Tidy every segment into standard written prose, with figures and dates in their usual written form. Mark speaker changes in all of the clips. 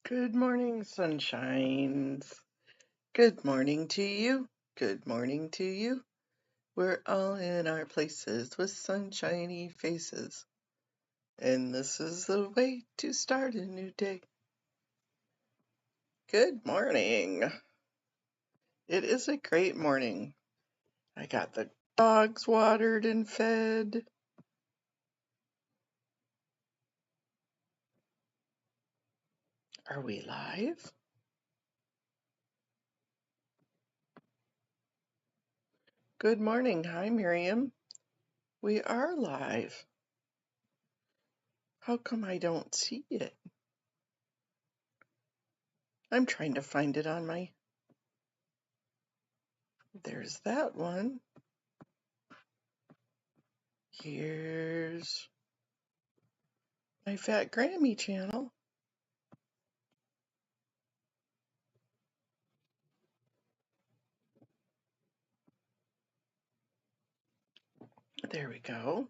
Speaker 1: Good morning, sunshines. Good morning to you. Good morning to you. We're all in our places with sunshiny faces. And this is the way to start a new day. Good morning. It is a great morning. I got the dogs watered and fed. Are we live? Good morning. Hi, Miriam. We are live. How come I don't see it? I'm trying to find it on my... There's that one. Here's my Fat Grammy channel. There we go.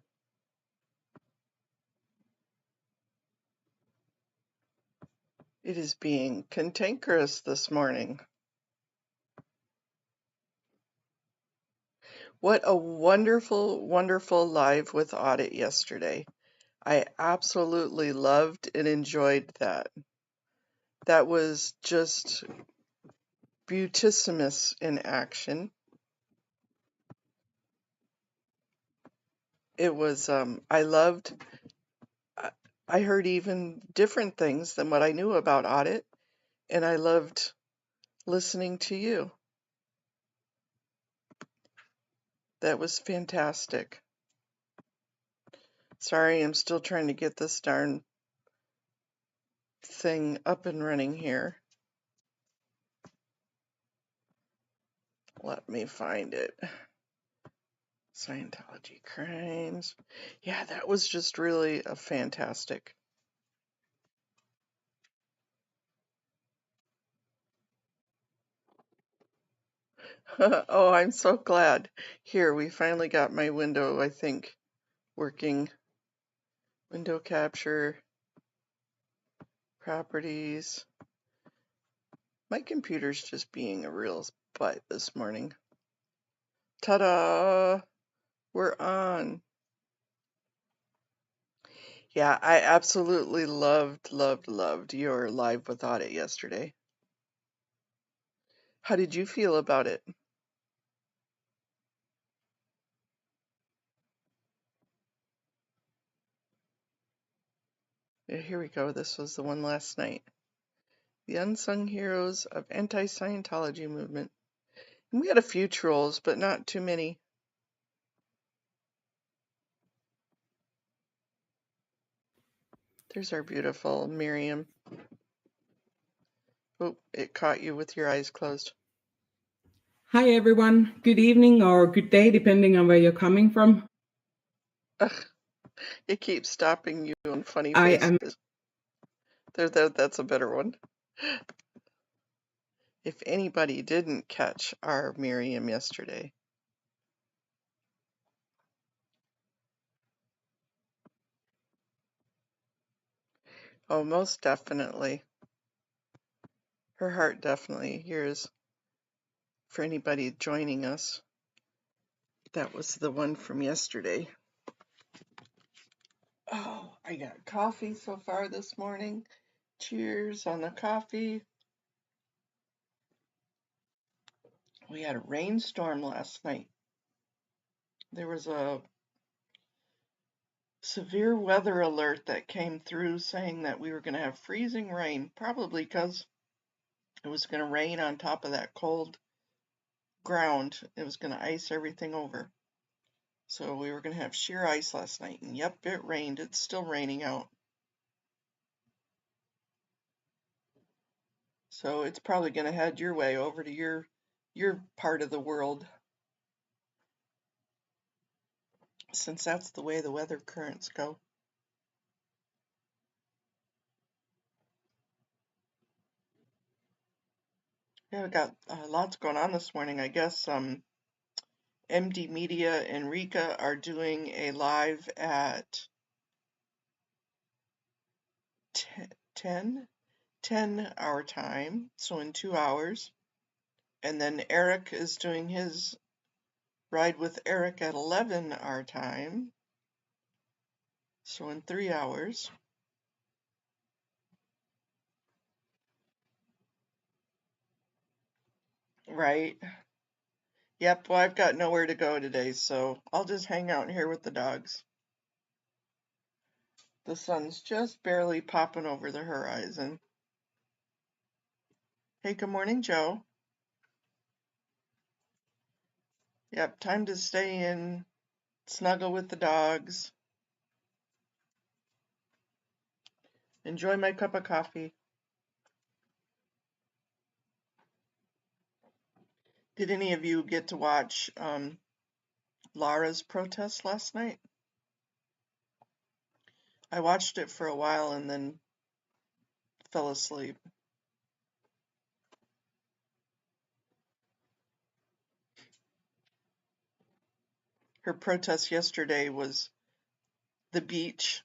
Speaker 1: It is being cantankerous this morning. What a wonderful, wonderful live with Audit yesterday. I absolutely loved and enjoyed that. That was just beautissimus in action. It was, I heard even different things than what I knew about Audit, and I loved listening to you. That was fantastic. Sorry, I'm still trying to get this darn thing up and running here. Let me find it. Scientology Crimes. Yeah, that was just really a fantastic. Oh, I'm so glad. Here, we finally got my window, I think, working. Window capture, properties. My computer's just being a real butt this morning. Ta-da! We're on. Yeah, I absolutely loved your live with Audit yesterday. How did you feel about it? Yeah, here we go. This was the one last night. The Unsung Heroes of Anti-Scientology Movement. And we had a few trolls, but not too many. There's our beautiful Miriam. Oh, it caught you with your eyes closed.
Speaker 2: Hi everyone, good evening or good day depending on where you're coming from.
Speaker 1: Ugh, it keeps stopping you on funny faces. That's a better one. If anybody didn't catch our Miriam yesterday. Oh, most definitely. Her heart definitely hears for anybody joining us. That was the one from yesterday. Oh, I got coffee so far this morning. Cheers on the coffee. We had a rainstorm last night. There was a severe weather alert that came through saying that we were going to have freezing rain, probably because it was going to rain on top of that cold ground. It was going to ice everything over. So we were going to have sheer ice last night. And yep, it rained. It's still raining out. So it's probably going to head your way over to your part of the world, since that's the way the weather currents go. Yeah, we got lots going on this morning. I guess MD Media and Rika are doing a live at 10 10 our time, so in 2 hours. And then Eric is doing his ride with Eric at 11 our time, so in 3 hours. Right. Yep, well, I've got nowhere to go today, so I'll just hang out here with the dogs. The sun's just barely popping over the horizon. Hey, good morning, Joe. Yep, time to stay in, snuggle with the dogs, enjoy my cup of coffee. Did any of you get to watch Laura's protest last night? I watched it for a while and then fell asleep. Her protest yesterday was the beach.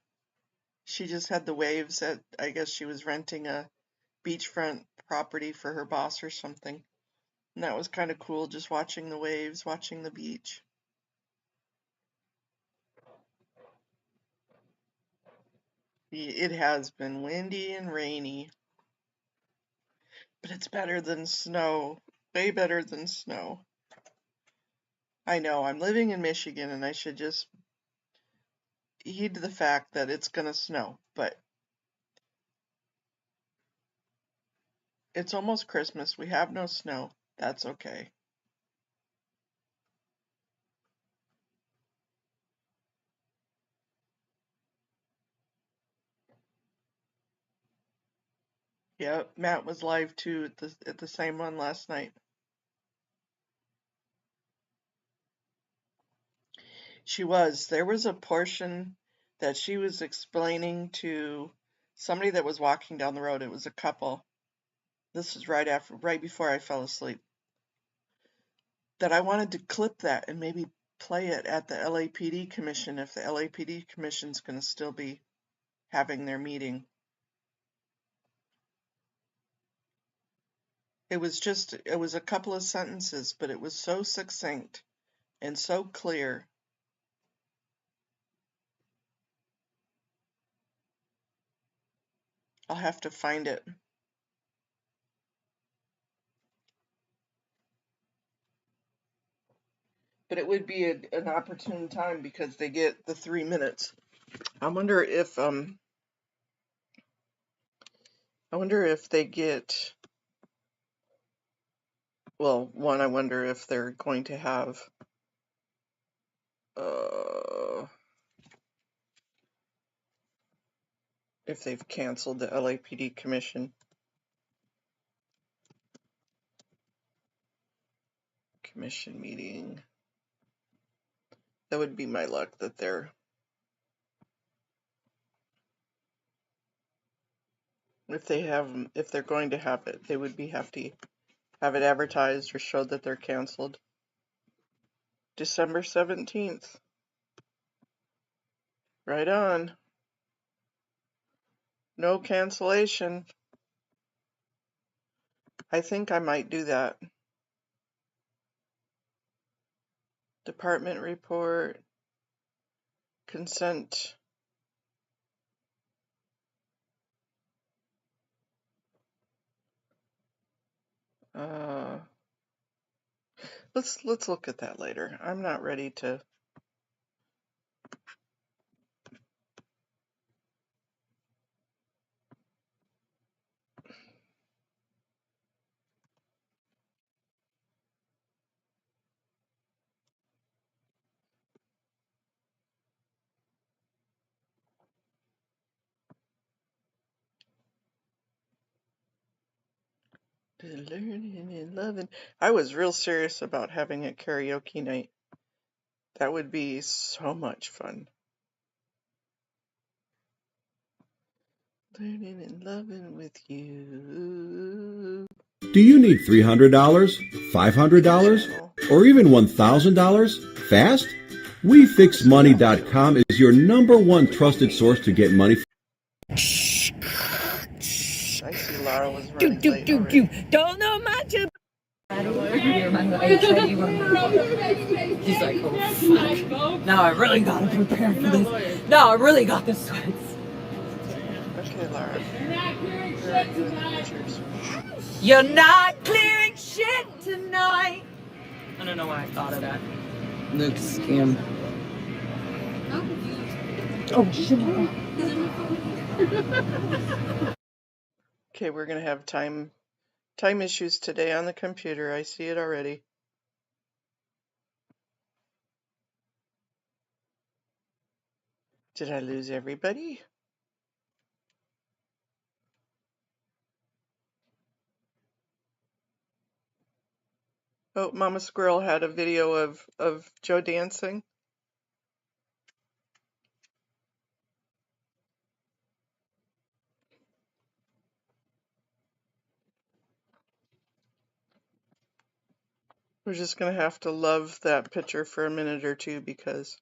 Speaker 1: She just had the waves at, I guess she was renting a beachfront property for her boss or something. And that was kind of cool, just watching the waves, watching the beach. It has been windy and rainy, but it's better than snow, way better than snow. I know, I'm living in Michigan and I should just heed the fact that it's gonna snow, but it's almost Christmas. We have no snow. That's okay. Yeah, Matt was live too at the same one last night. She was. There was a portion that she was explaining to somebody that was walking down the road. It was a couple. This was right before I fell asleep. That I wanted to clip that and maybe play it at the LAPD commission if the LAPD commission's going to still be having their meeting. It was a couple of sentences, but it was so succinct and so clear. I'll have to find it. But it would be an opportune time because they get the 3 minutes. I wonder if they get, well, one, I wonder if they're going to have if they've canceled the LAPD commission meeting. That would be my luck that if they're going to have it, they would have to have it advertised or show that they're canceled. December 17th. Right on. No cancellation. I think I might do that. Department report. Consent. Let's look at that later. I'm not ready to. Learning and loving. I was real serious about having a karaoke night. That would be so much fun. Learning and loving with you.
Speaker 3: Do you need $300, $500, or even $1,000 fast? WeFixMoney.com is your #1 trusted source to get money.
Speaker 1: I see Laura was running late already.
Speaker 4: Don't know much about He's like, oh fuck. Now I really gotta prepare for this. Now I really got the sweats.
Speaker 1: Okay, Laura.
Speaker 4: You're not clearing shit tonight. I don't know why I thought of that. Luke scam. Oh shit.
Speaker 1: Okay, we're gonna have time issues today on the computer. I see it already. Did I lose everybody? Oh, Mama Squirrel had a video of Joe dancing. We're just gonna have to love that picture for a minute or two because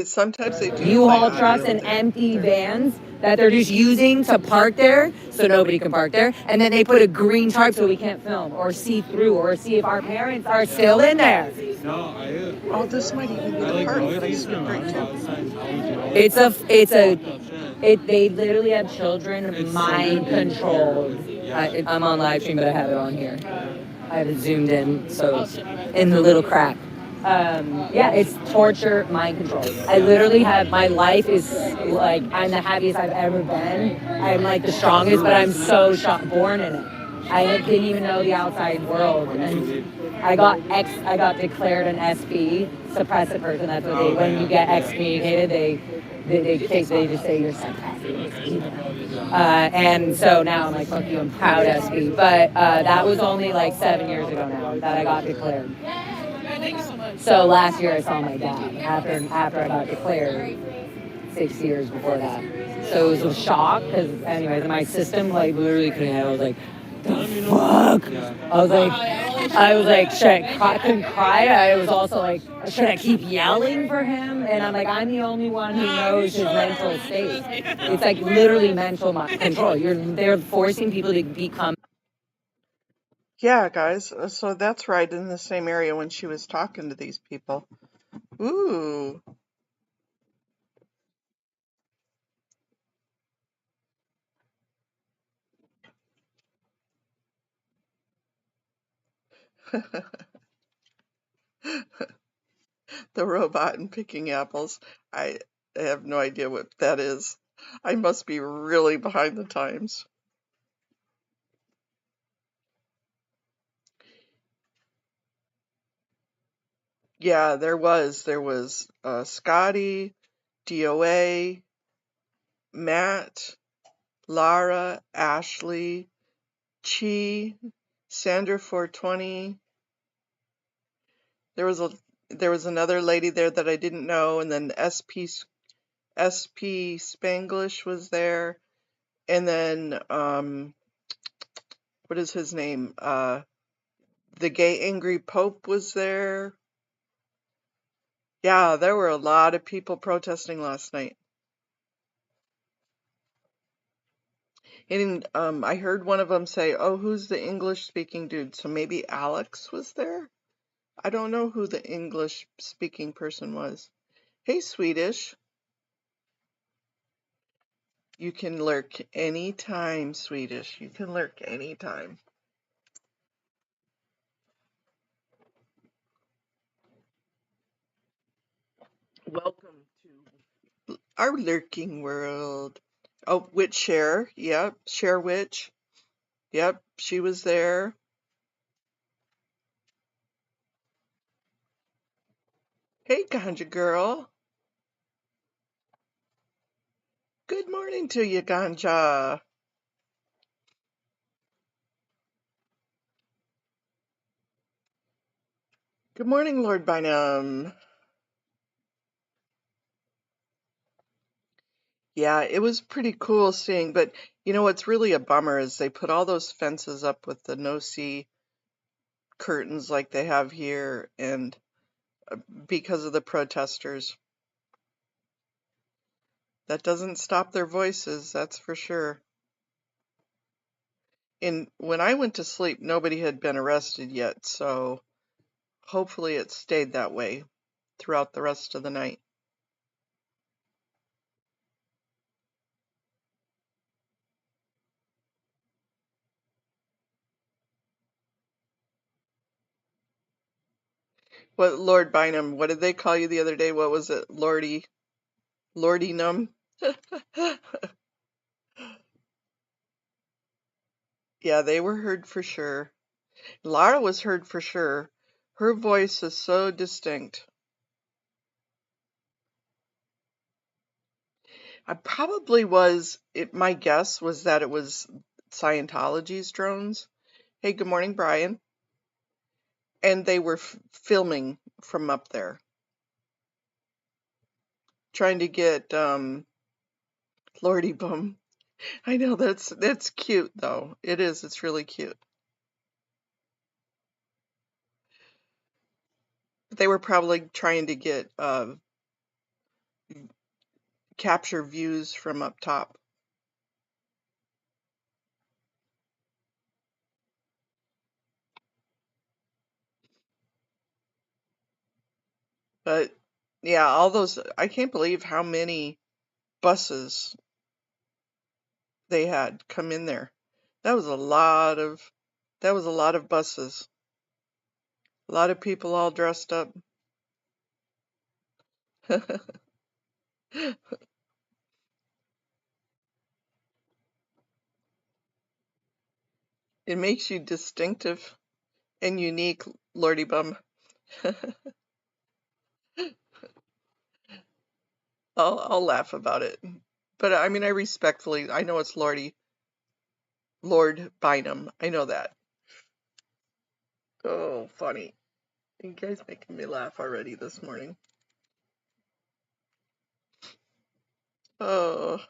Speaker 1: sometimes they do.
Speaker 4: U-Haul trucks and empty vans that they're just using to park there so nobody can park there. And then they put a green tarp so we can't film or see through or see if our parents are still in there.
Speaker 1: Oh, this might even be the part that I skipped right to.
Speaker 4: They literally have children mind controlled. I'm on live stream, but I have it on here. I have it zoomed in, so in the little crack. Yeah, it's torture, mind control. I literally have, my life is like, I'm the happiest I've ever been. I'm like the strongest, but I'm so born in it. I didn't even know the outside world. And I got declared an SP, suppressive person. That's what they, when you get excommunicated, they just say you're psychopathic. And so now I'm like, fuck you, I'm proud SP. But that was only like 7 years ago now that I got declared. So last year I saw my dad after I got declared 6 years before that. So it was a shock because anyways, my system like literally couldn't handle. I was like, the fuck? I was like, should I couldn't cry. I was also like, should I keep yelling for him? And I'm like, I'm the only one who knows his mental state. It's like literally mental control. They're forcing people to become.
Speaker 1: Yeah, guys. So that's right in the same area when she was talking to these people. Ooh. The robot and picking apples. I have no idea what that is. I must be really behind the times. Yeah, there was Scotty, DOA, Matt, Lara, Ashley, Chi, Sandra 420. There was another lady there that I didn't know, and then SP Spanglish was there, and then what is his name? The Gay Angry Pope was there. Yeah, there were a lot of people protesting last night. And I heard one of them say, "Oh, who's the English-speaking dude?" So maybe Alex was there? I don't know who the English-speaking person was. Hey, Swedish. You can lurk anytime, Swedish. You can lurk anytime. Welcome to our lurking world. Oh, Witch Share. Yep, Share Witch. Yep, she was there. Hey, Ganja girl. Good morning to you, Ganja. Good morning, Lord Bynum. Yeah, it was pretty cool seeing, but you know what's really a bummer is they put all those fences up with the no-see curtains like they have here, and because of the protesters. That doesn't stop their voices, that's for sure. And when I went to sleep, nobody had been arrested yet, so hopefully it stayed that way throughout the rest of the night. What, Lord Bynum, what did they call you the other day? What was it? Lordy Num? Yeah, they were heard for sure. Lara was heard for sure. Her voice is so distinct. I probably was, my guess was that it was Scientology's drones. Hey, good morning, Brian. And they were filming from up there, trying to get Lordy Bum. I know that's cute though. It is. It's really cute. They were probably trying to get capture views from up top. But yeah, all those, I can't believe how many buses they had come in there. That was a lot of buses. A lot of people all dressed up. It makes you distinctive and unique, Lordy Bum. I'll laugh about it. But I mean, I know it's Lord Bynum. I know that. Oh, funny. You guys making me laugh already this morning. Oh,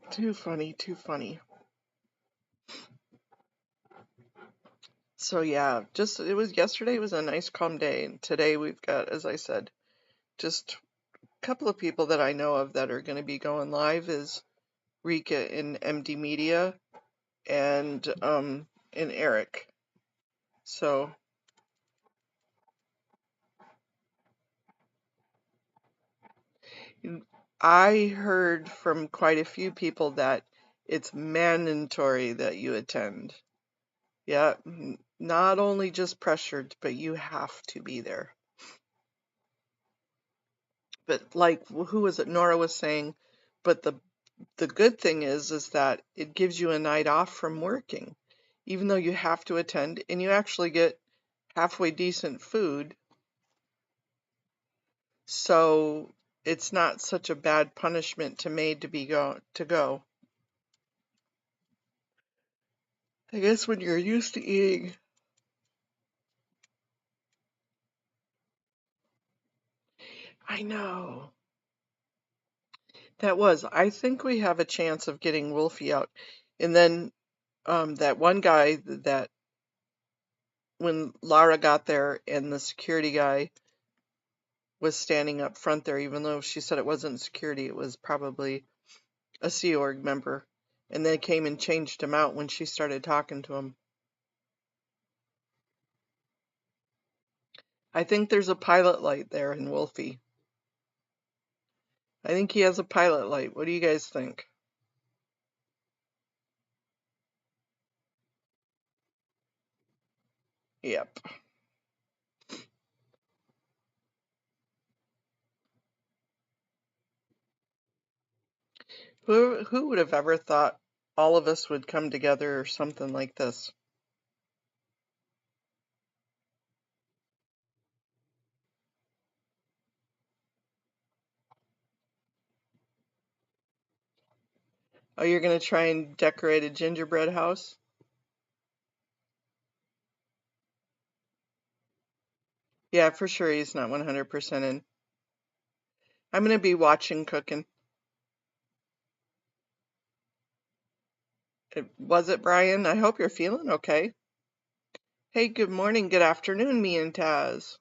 Speaker 1: too funny, too funny. So yeah, yesterday was a nice calm day, and today we've got, as I said, just a couple of people that I know of that are going to be going live is Rika in MD Media and Eric. So I heard from quite a few people that it's mandatory that you attend. Yeah, not only just pressured, but you have to be there. But like, who was it? Nora was saying, but the good thing is that it gives you a night off from working, even though you have to attend, and you actually get halfway decent food. So it's not such a bad punishment to go. I guess when you're used to eating. I know. I think we have a chance of getting Wolfie out. And then that one guy that when Lara got there and the security guy was standing up front there, even though she said it wasn't security, it was probably a Sea Org member. And they came and changed him out when she started talking to him. I think there's a pilot light there in Wolfie. I think he has a pilot light. What do you guys think? Yep. Who would have ever thought all of us would come together or something like this? Oh, you're going to try and decorate a gingerbread house? Yeah, for sure he's not 100% in. I'm going to be watching cooking. Was it Brian? I hope you're feeling okay. Hey, good morning, good afternoon, me and Taz.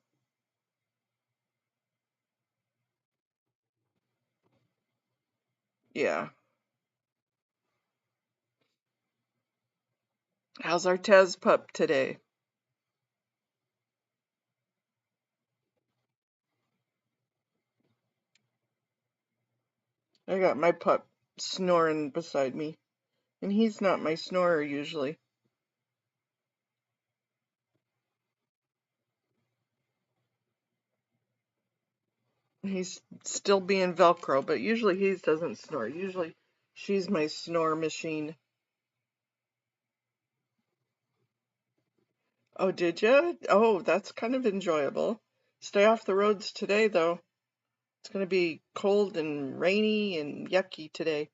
Speaker 1: Yeah. How's our Tez pup today? I got my pup snoring beside me, and he's not my snorer usually. He's still being Velcro, but usually he doesn't snore. Usually she's my snore machine. Oh, did you? Oh, that's kind of enjoyable. Stay off the roads today, though. It's going to be cold and rainy and yucky today.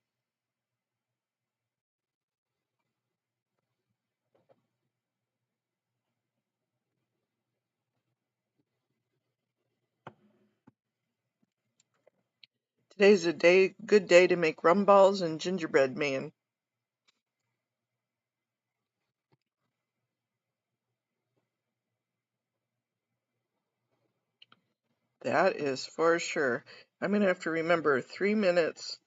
Speaker 1: Today's a good day to make rum balls and gingerbread man. That is for sure. I'm going to have to remember 3 minutes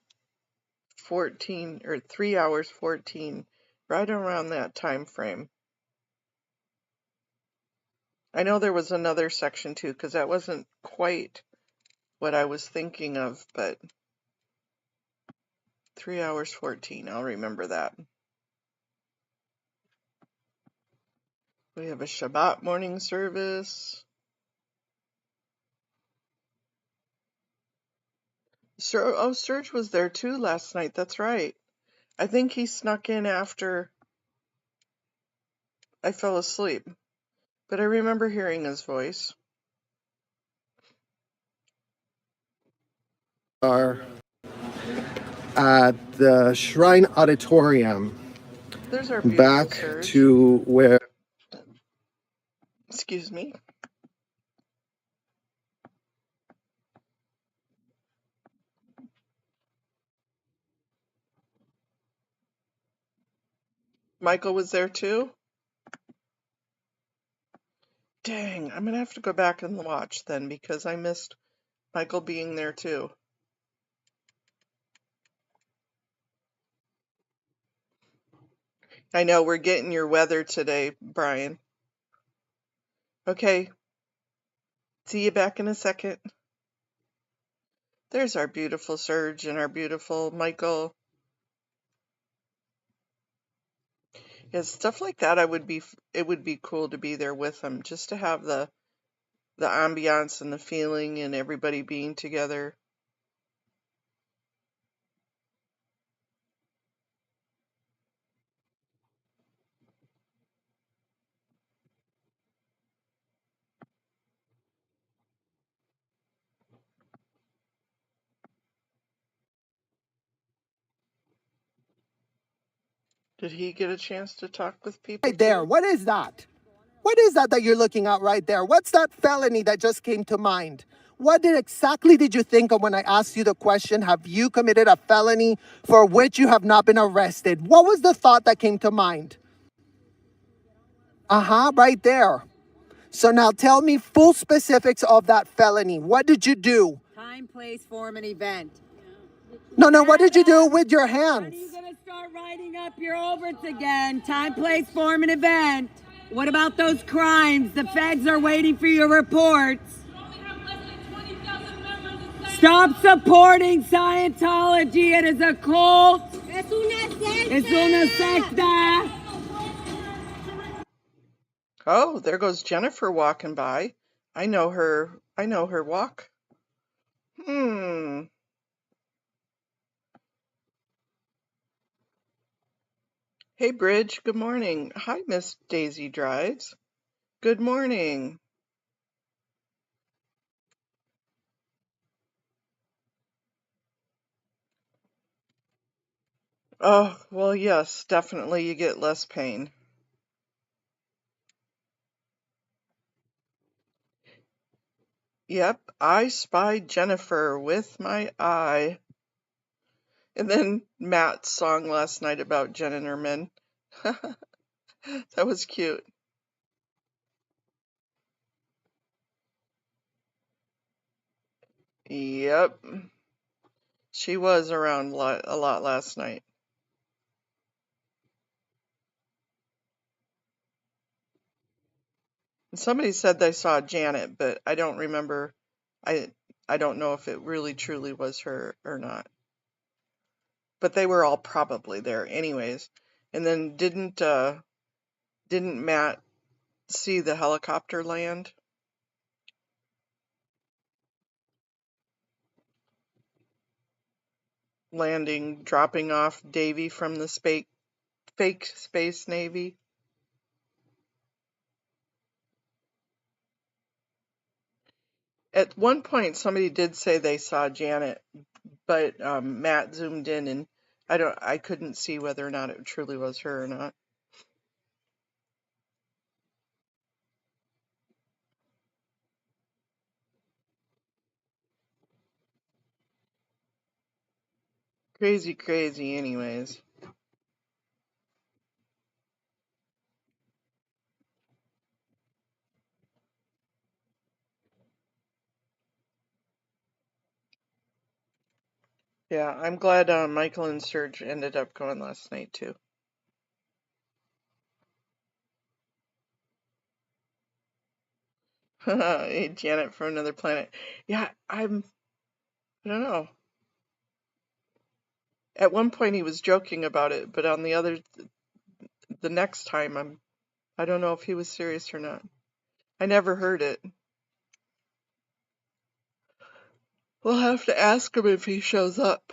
Speaker 1: 14 or 3 hours 14, right around that time frame. I know there was another section too, because that wasn't quite what I was thinking of, but 3 hours 14, I'll remember that. We have a Shabbat morning service. Serge was there too last night. That's right. I think he snuck in after I fell asleep, but I remember hearing his voice.
Speaker 5: Are at the Shrine Auditorium,
Speaker 1: There's our beautiful
Speaker 5: back
Speaker 1: Serge.
Speaker 5: to where.
Speaker 1: Excuse me. Michael was there too? Dang, I'm gonna have to go back and watch then because I missed Michael being there too. I know we're getting your weather today, Brian. Okay. See you back in a second. There's our beautiful Serge and our beautiful Michael. Yeah, stuff like that. It would be cool to be there with them, just to have the ambiance and the feeling and everybody being together. Did he get a chance to talk with people
Speaker 5: Right there.
Speaker 1: too?
Speaker 5: What is that? What is that you're looking at right there? What's that felony that just came to mind? What exactly did you think of when I asked you the question, have you committed a felony for which you have not been arrested? What was the thought that came to mind? Right there. So now tell me full specifics of that felony. What did you do?
Speaker 4: Time, place, form, and event.
Speaker 5: No, what did you do with your hands?
Speaker 4: When are you going to start writing up your overs again? Time, place, form, and event. What about those crimes? The feds are waiting for your reports. Stop supporting Scientology. It is a cult. Es una secta.
Speaker 1: Oh, there goes Jennifer walking by. I know her walk. Hey, Bridge, good morning. Hi, Miss Daisy Drives. Good morning. Oh, well, yes, definitely you get less pain. Yep, I spied Jennifer with my eye. And then Matt's song last night about Jen and her men. That was cute. Yep. She was around a lot last night. Somebody said they saw Janet, but I don't remember. I I don't know if it really truly was her or not. But they were all probably there anyways. And then didn't Matt see the helicopter land? Landing, dropping off Davy from the fake Space Navy. At one point, somebody did say they saw Janet, but Matt zoomed in, and I couldn't see whether or not it truly was her or not. Crazy, crazy, anyways. Yeah, I'm glad Michael and Serge ended up going last night too. Hey, Janet from another planet. Yeah, I don't know. At one point he was joking about it, but on the next time I don't know if he was serious or not. I never heard it. We'll have to ask him if he shows up.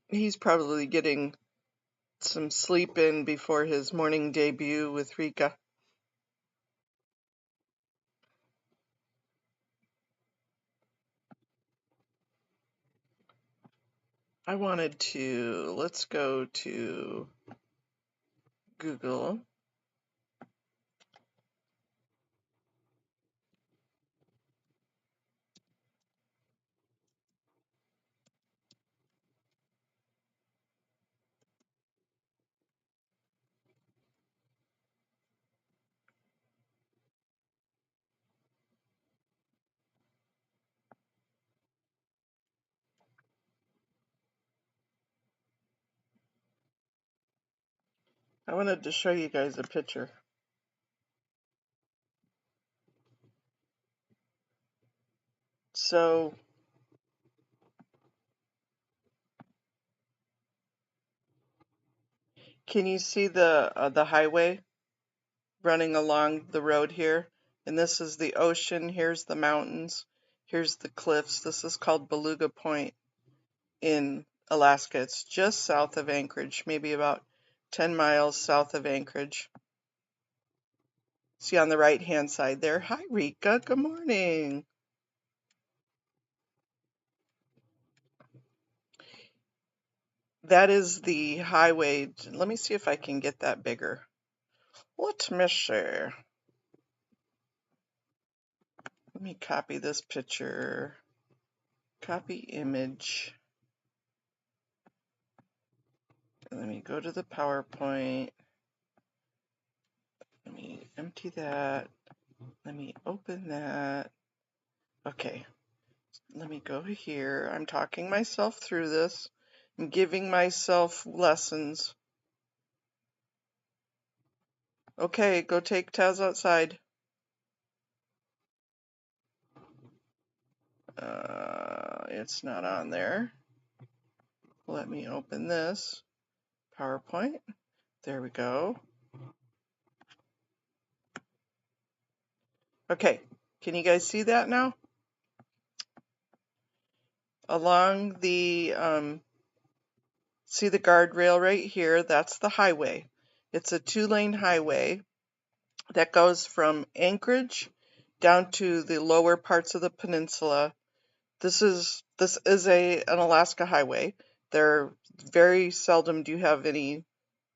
Speaker 1: He's probably getting some sleep in before his morning debut with Rika. Let's go to Google. I wanted to show you guys a picture. So, can you see the highway running along the road here? And this is the ocean. Here's the mountains. Here's the cliffs. This is called Beluga Point in Alaska. It's just south of Anchorage, maybe about 10 miles south of Anchorage. See on the right-hand side there. Hi, Rika. Good morning. That is the highway. Let me see if I can get that bigger. Let me see. Let me copy this picture. Copy image. Let me go to the PowerPoint. Let me empty that. Let me open that. Okay. Let me go here. I'm talking myself through this. I'm giving myself lessons. Okay, go take Taz outside. It's not on there. Let me open this PowerPoint. There we go. Okay, can you guys see that now? Along the, see the guardrail right here? That's the highway. It's a 2-lane highway that goes from Anchorage down to the lower parts of the peninsula. This is an Alaska highway. There very seldom do you have any,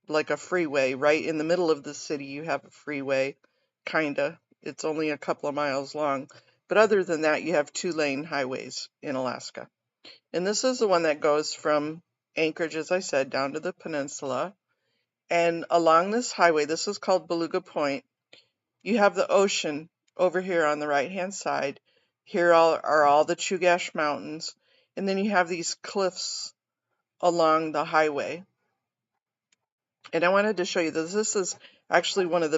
Speaker 1: like a freeway. Right in the middle of the city you have a freeway, kinda. It's only a couple of miles long. But other than that, you have 2-lane highways in Alaska. And this is the one that goes from Anchorage, as I said, down to the peninsula. And along this highway, this is called Beluga Point, you have the ocean over here on the right hand side. Here are all the Chugach Mountains, and then you have these cliffs along the highway. And I wanted to show you this. This is actually one of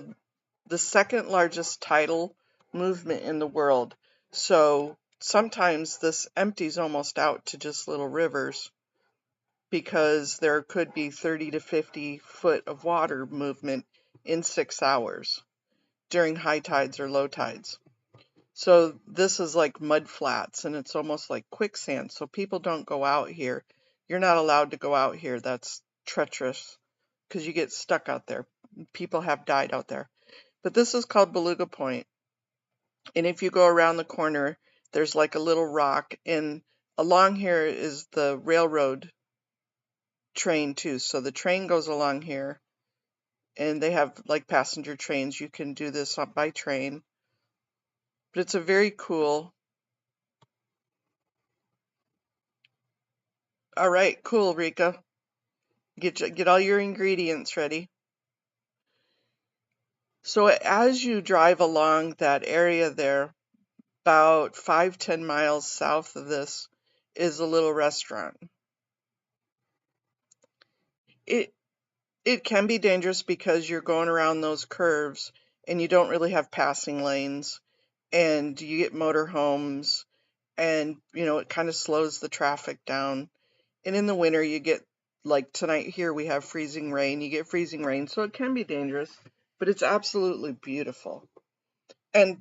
Speaker 1: the second largest tidal movement in the world. So sometimes this empties almost out to just little rivers, because there could be 30 to 50 foot of water movement in 6 hours during high tides or low tides. So this is like mud flats, and it's almost like quicksand. So people don't go out here. You're not allowed to go out here. That's treacherous because you get stuck out there. People have died out there. But this is called Beluga Point. And if you go around the corner, there's like a little rock, and along here is the railroad train too. So the train goes along here, and they have like passenger trains. You can do this by train, but it's a very cool. All right, cool, Rika. Get all your ingredients ready. So as you drive along that area there, about 5-10 miles south of this is a little restaurant. It can be dangerous because you're going around those curves and you don't really have passing lanes, and you get motorhomes, and it kind of slows the traffic down. And in the winter you get, like tonight here, we have freezing rain. You get freezing rain, so it can be dangerous, but it's absolutely beautiful. And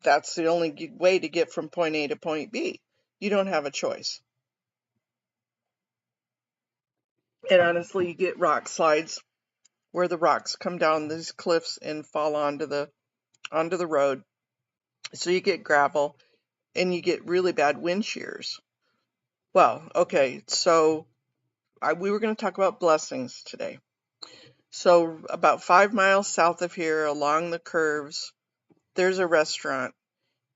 Speaker 1: that's the only way to get from point A to point B. You don't have a choice. And honestly, you get rock slides where the rocks come down these cliffs and fall onto the road. So you get gravel, and you get really bad wind shears. Well, okay, so we were going to talk about blessings today. So about 5 miles south of here, along the curves, there's a restaurant,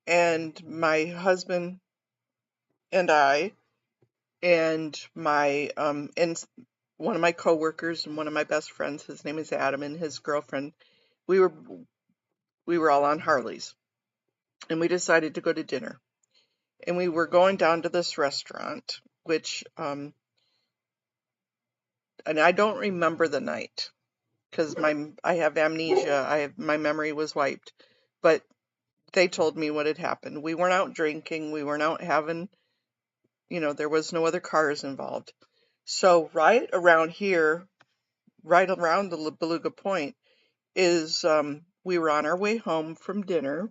Speaker 1: and my husband and I and my and one of my coworkers and one of my best friends, his name is Adam, and his girlfriend, we were all on Harleys, and we decided to go to dinner. And we were going down to this restaurant, which and I don't remember the night because I have amnesia. My memory was wiped, but they told me what had happened. We weren't out drinking. We weren't out having, there was no other cars involved. So right around here, right around the Beluga Point, is we were on our way home from dinner,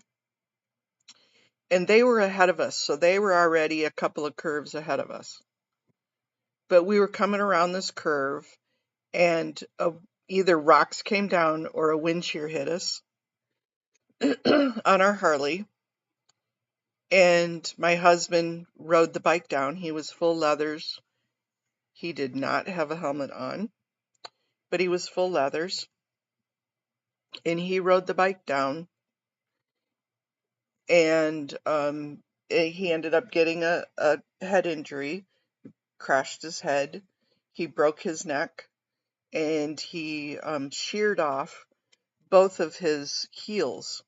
Speaker 1: and they were ahead of us. So they were already a couple of curves ahead of us. But we were coming around this curve, and either rocks came down or a wind shear hit us on our Harley. And my husband rode the bike down. He was full leathers. He did not have a helmet on, but he was full leathers. And he rode the bike down. And he ended up getting a head injury, crashed his head. He broke his neck, and he sheared off both of his heels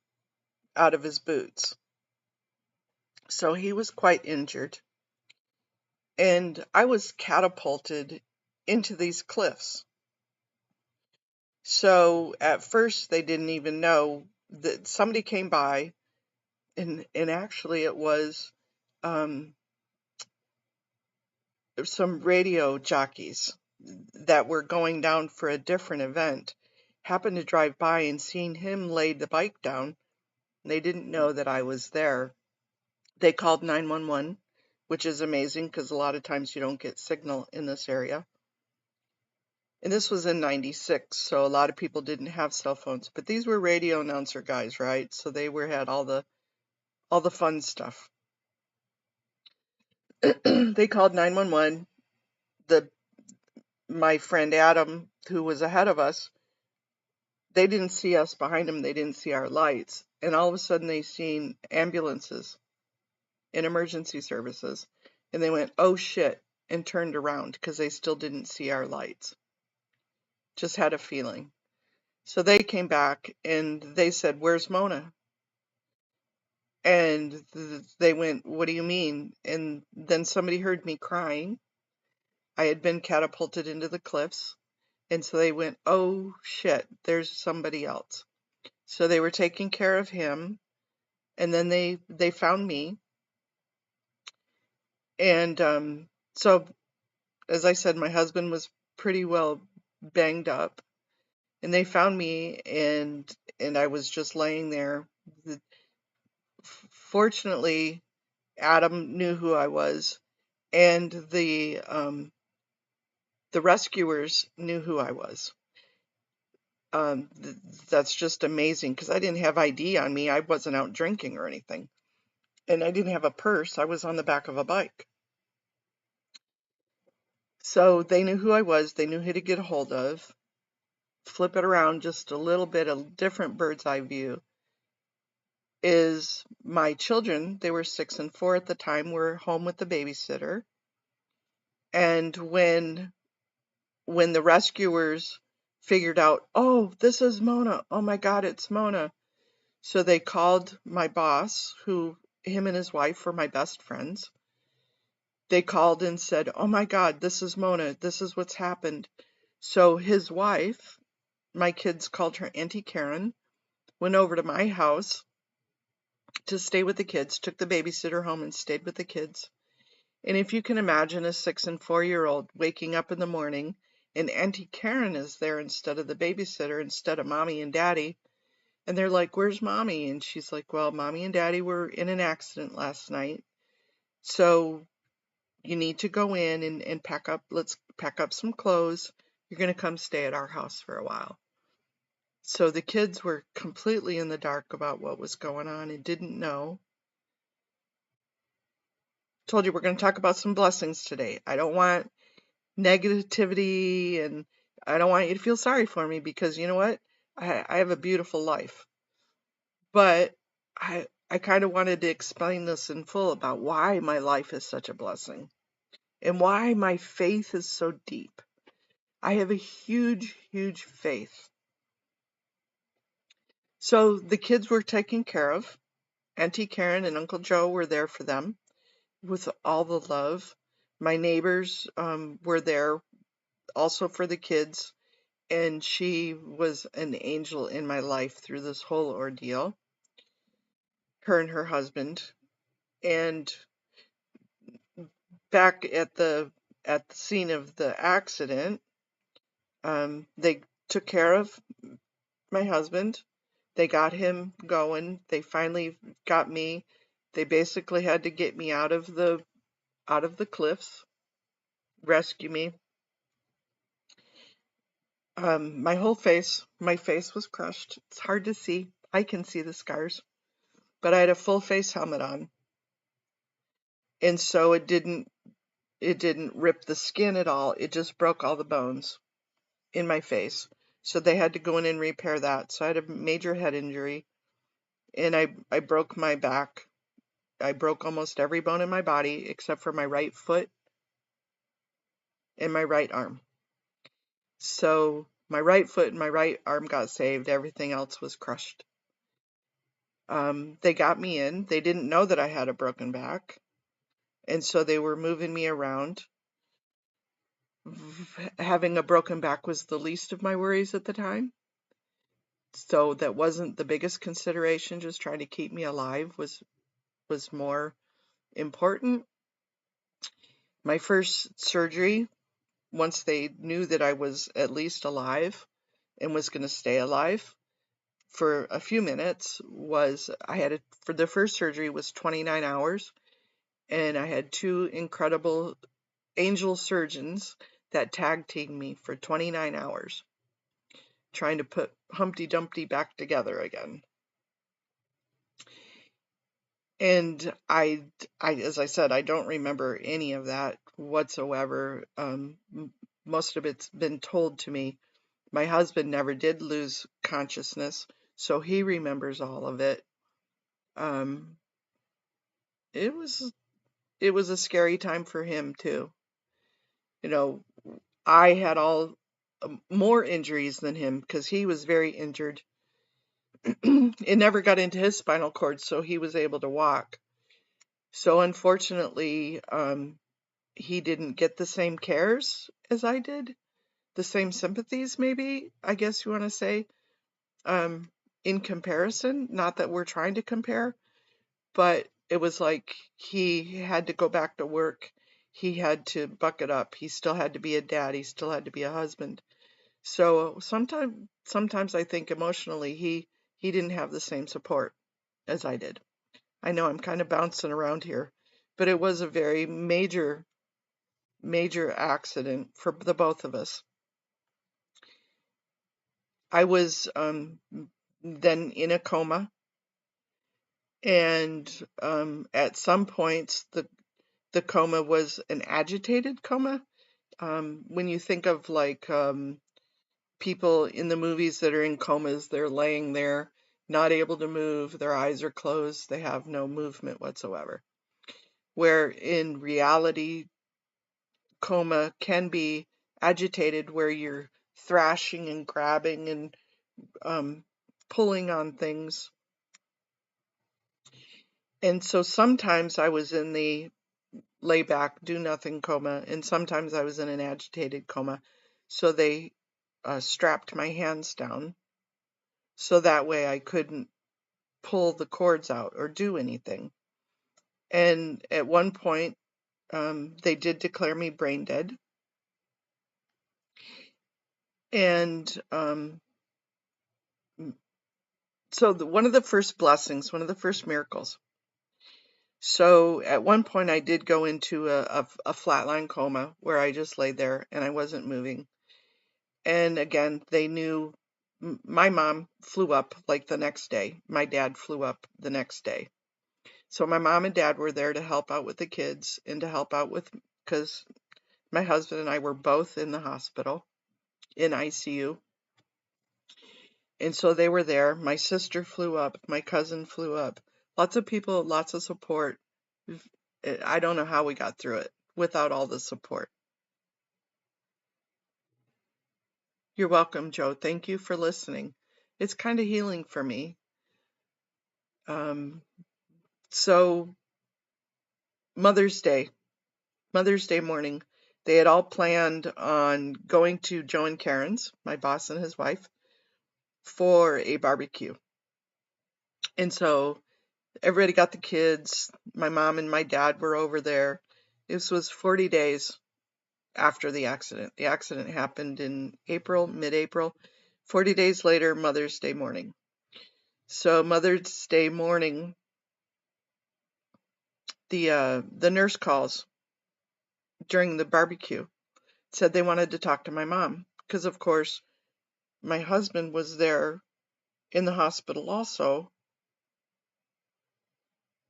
Speaker 1: out of his boots. So he was quite injured. And I was catapulted into these cliffs. So at first they didn't even know that somebody came by, and actually it was some radio jockeys that were going down for a different event happened to drive by and seen him lay the bike down. They didn't know that I was there. They called 911, which is amazing because a lot of times you don't get signal in this area. And this was in '96, so a lot of people didn't have cell phones. But these were radio announcer guys, right? So they had all the fun stuff. They called 911. My friend Adam, who was ahead of us, they didn't see us behind them. They didn't see our lights. And all of a sudden they seen ambulances and emergency services. And they went, oh shit, and turned around because they still didn't see our lights. Just had a feeling. So they came back and they said, where's Mona? And they went, "What do you mean?" And then somebody heard me crying. I had been catapulted into the cliffs. And so they went, "Oh shit, there's somebody else." So they were taking care of him. And then they found me. And so, as I said, my husband was pretty well banged up. And they found me, and I was just laying there. Fortunately, Adam knew who I was, and the rescuers knew who I was. That's just amazing because I didn't have ID on me. I wasn't out drinking or anything, and I didn't have a purse. I was on the back of a bike. So they knew who I was. They knew who to get a hold of. Flip it around just a little bit, a different bird's eye view is my children. They were 6 and 4 at the time. Were home with the babysitter, and when the rescuers figured out, "Oh, this is Mona. Oh my God, it's Mona." So they called my boss, who him and his wife were my best friends. They called and said, "Oh my God, this is Mona. This is what's happened." So his wife, my kids called her Auntie Karen, went over to my house to stay with the kids, took the babysitter home and stayed with the kids. And if you can imagine a 6 and 4-year-old waking up in the morning and Auntie Karen is there instead of the babysitter, instead of mommy and daddy. And they're like, "Where's mommy?" And she's like, "Well, mommy and daddy were in an accident last night. So you need to go in and pack up. Let's pack up some clothes. You're going to come stay at our house for a while." So the kids were completely in the dark about what was going on and didn't know. Told you we're going to talk about some blessings today. I don't want negativity, and I don't want you to feel sorry for me because you know what? I have a beautiful life. But I kind of wanted to explain this in full about why my life is such a blessing and why my faith is so deep. I have a huge, huge faith. So the kids were taken care of. Auntie Karen and Uncle Joe were there for them with all the love. My neighbors were there also for the kids, and she was an angel in my life through this whole ordeal, her and her husband. And back at the scene of the accident, they took care of my husband. They got him going. They finally got me. They basically had to get me out of the cliffs, rescue me. My face was crushed. It's hard to see. I can see the scars, but I had a full face helmet on, and so it didn't rip the skin at all. It just broke all the bones in my face. So they had to go in and repair that. So I had a major head injury, and I broke my back. I broke almost every bone in my body except for my right foot and my right arm. So my right foot and my right arm got saved. Everything else was crushed. They got me in. They didn't know that I had a broken back, and so they were moving me around. Having a broken back was the least of my worries at the time. So that wasn't the biggest consideration. Just trying to keep me alive was more important. My first surgery, once they knew that I was at least alive and was going to stay alive for a few minutes, was for the first surgery was 29 hours, and I had 2 incredible angel surgeons that tag teamed me for 29 hours, trying to put Humpty Dumpty back together again. And I, as I said, I don't remember any of that whatsoever. Most of it's been told to me. My husband never did lose consciousness, so he remembers all of it. It was a scary time for him too. You know, I had all more injuries than him because he was very injured. it never got into his spinal cord, so he was able to walk. So unfortunately, he didn't get the same cares as I did, the same sympathies, maybe, I guess you want to say, in comparison. Not that we're trying to compare, but it was like he had to go back to work. He had to buck it up. He still had to be a dad. He still had to be a husband. So sometimes I think emotionally he didn't have the same support as I did. I know I'm kind of bouncing around here, but it was a very major accident for the both of us. I was then in a coma, and at some points the coma was an agitated coma. When you think of like people in the movies that are in comas, they're laying there, not able to move, their eyes are closed, they have no movement whatsoever. Where in reality, coma can be agitated, where you're thrashing and grabbing and pulling on things. And so sometimes I was in the lay back, do nothing coma, and sometimes I was in an agitated coma. So they strapped my hands down so that way I couldn't pull the cords out or do anything. And at one point, they did declare me brain dead. And so one of the first blessings, one of the first miracles. So at one point I did go into a flatline coma where I just laid there and I wasn't moving. And again, they knew. My mom flew up like the next day. My dad flew up the next day. So my mom and dad were there to help out with the kids and to help out with, because my husband and I were both in the hospital in ICU. And so they were there. My sister flew up. My cousin flew up. Lots of people, lots of support. I don't know how we got through it without all the support. You're welcome, Joe. Thank you for listening. It's kind of healing for me. So Mother's Day morning, they had all planned on going to Joe and Karen's, my boss and his wife, for a barbecue. And so everybody got the kids. My mom and my dad were over there. This was 40 days after the accident. The accident happened in April, mid-April. 40 days later, Mother's Day morning. So Mother's Day morning, the nurse calls during the barbecue, said they wanted to talk to my mom, because of course my husband was there in the hospital also.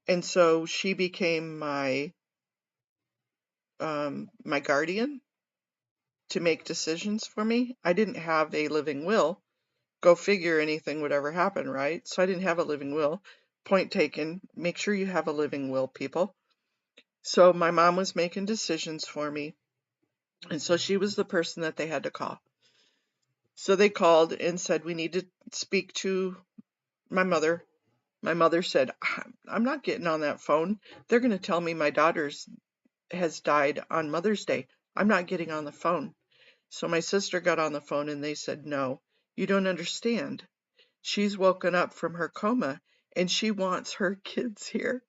Speaker 1: And so she became my my guardian to make decisions for me. I didn't have a living will. Go figure, anything would ever happen, right? So I didn't have a living will. Point taken. Make sure you have a living will, people. So my mom was making decisions for me. And so she was the person that they had to call. So they called and said, we need to speak to my mother. My mother said, I'm not getting on that phone. They're going to tell me my daughter has died on Mother's Day. I'm not getting on the phone. So my sister got on the phone and they said, no, you don't understand. She's woken up from her coma and she wants her kids here.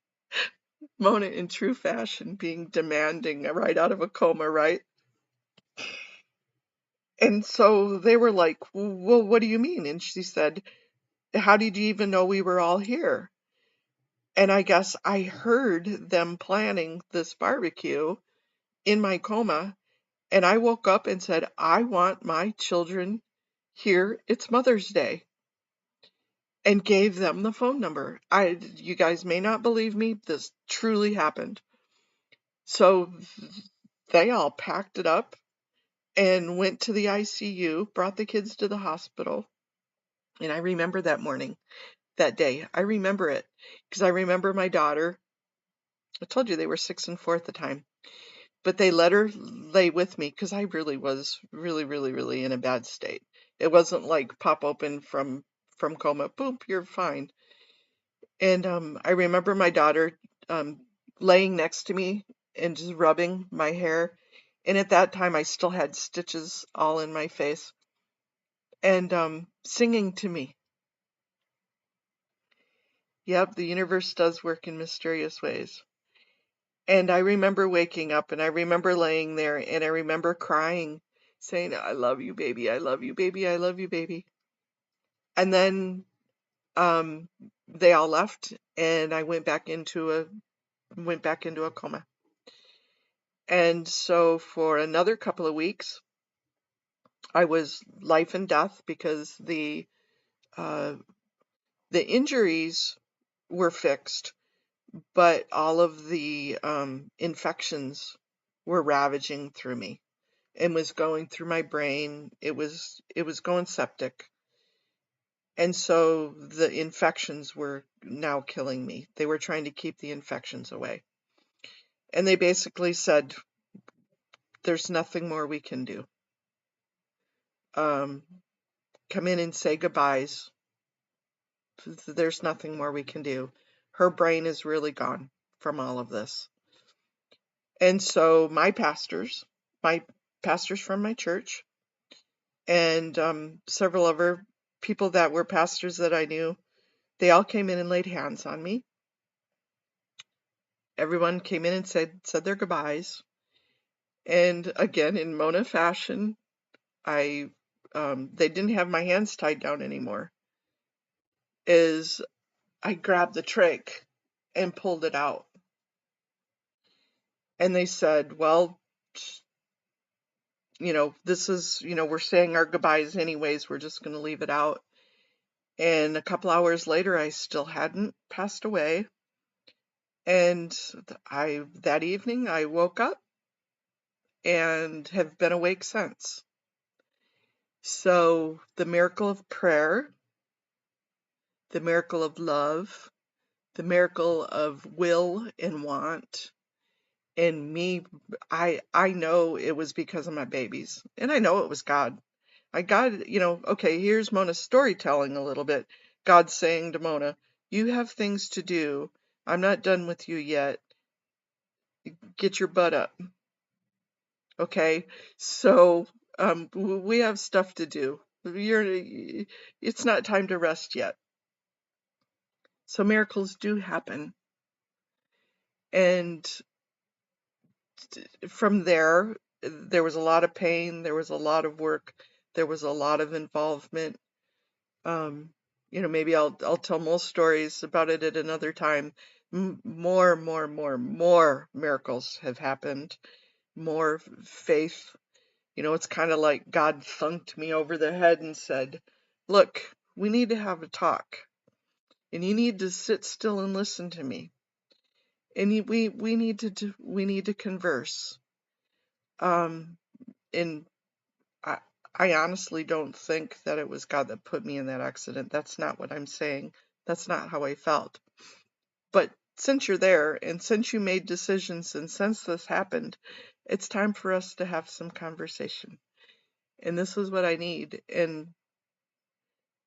Speaker 1: Mona, in true fashion, being demanding right out of a coma, right? And so they were like, well, what do you mean? And she said, how did you even know we were all here? And I guess I heard them planning this barbecue in my coma. And I woke up and said, I want my children here. It's Mother's Day. And gave them the phone number. You guys may not believe me. This truly happened. So they all packed it up and went to the ICU, brought the kids to the hospital. And I remember that morning, that day. I remember it because I remember my daughter. I told you they were 6 and 4 at the time. But they let her lay with me because I really was really in a bad state. It wasn't like pop open from from coma. Boom, you're fine. And I remember my daughter laying next to me and just rubbing my hair. And at that time, I still had stitches all in my face and singing to me. Yep, the universe does work in mysterious ways. And I remember waking up and I remember laying there and I remember crying, saying, I love you, baby. I love you, baby. I love you, baby. And then they all left and I went back into a coma. And so for another couple of weeks, I was life and death because the injuries were fixed, but all of the infections were ravaging through me and was going through my brain. It was going septic. And so the infections were now killing me. They were trying to keep the infections away. And they basically said, there's nothing more we can do. Come in and say goodbyes. There's nothing more we can do. Her brain is really gone from all of this. And so my pastors from my church, and several other people that were pastors that I knew, they all came in and laid hands on me. Everyone came in and said their goodbyes. And again, in Mona fashion, they didn't have my hands tied down anymore. I grabbed the trach and pulled it out. And they said, well, this is, we're saying our goodbyes anyways. We're just going to leave it out. And a couple hours later, I still hadn't passed away. And that evening, I woke up and have been awake since. So the miracle of prayer, the miracle of love, the miracle of will and want, and me, I know it was because of my babies. And I know it was God. Okay, here's Mona's storytelling a little bit. God saying to Mona, you have things to do. I'm not done with you yet. Get your butt up. Okay, so we have stuff to do. It's not time to rest yet. So miracles do happen. And from there was a lot of pain, there was a lot of work, there was a lot of involvement. Maybe I'll tell more stories about it at another time. More miracles have happened, more faith. It's kind of like God thunked me over the head and said, look, we need to have a talk, and you need to sit still and listen to me, and we need to converse. And I honestly don't think that it was God that put me in that accident. That's not what I'm saying. That's not how I felt. But since you're there, and since you made decisions, and since this happened, it's time for us to have some conversation. And this is what I need. And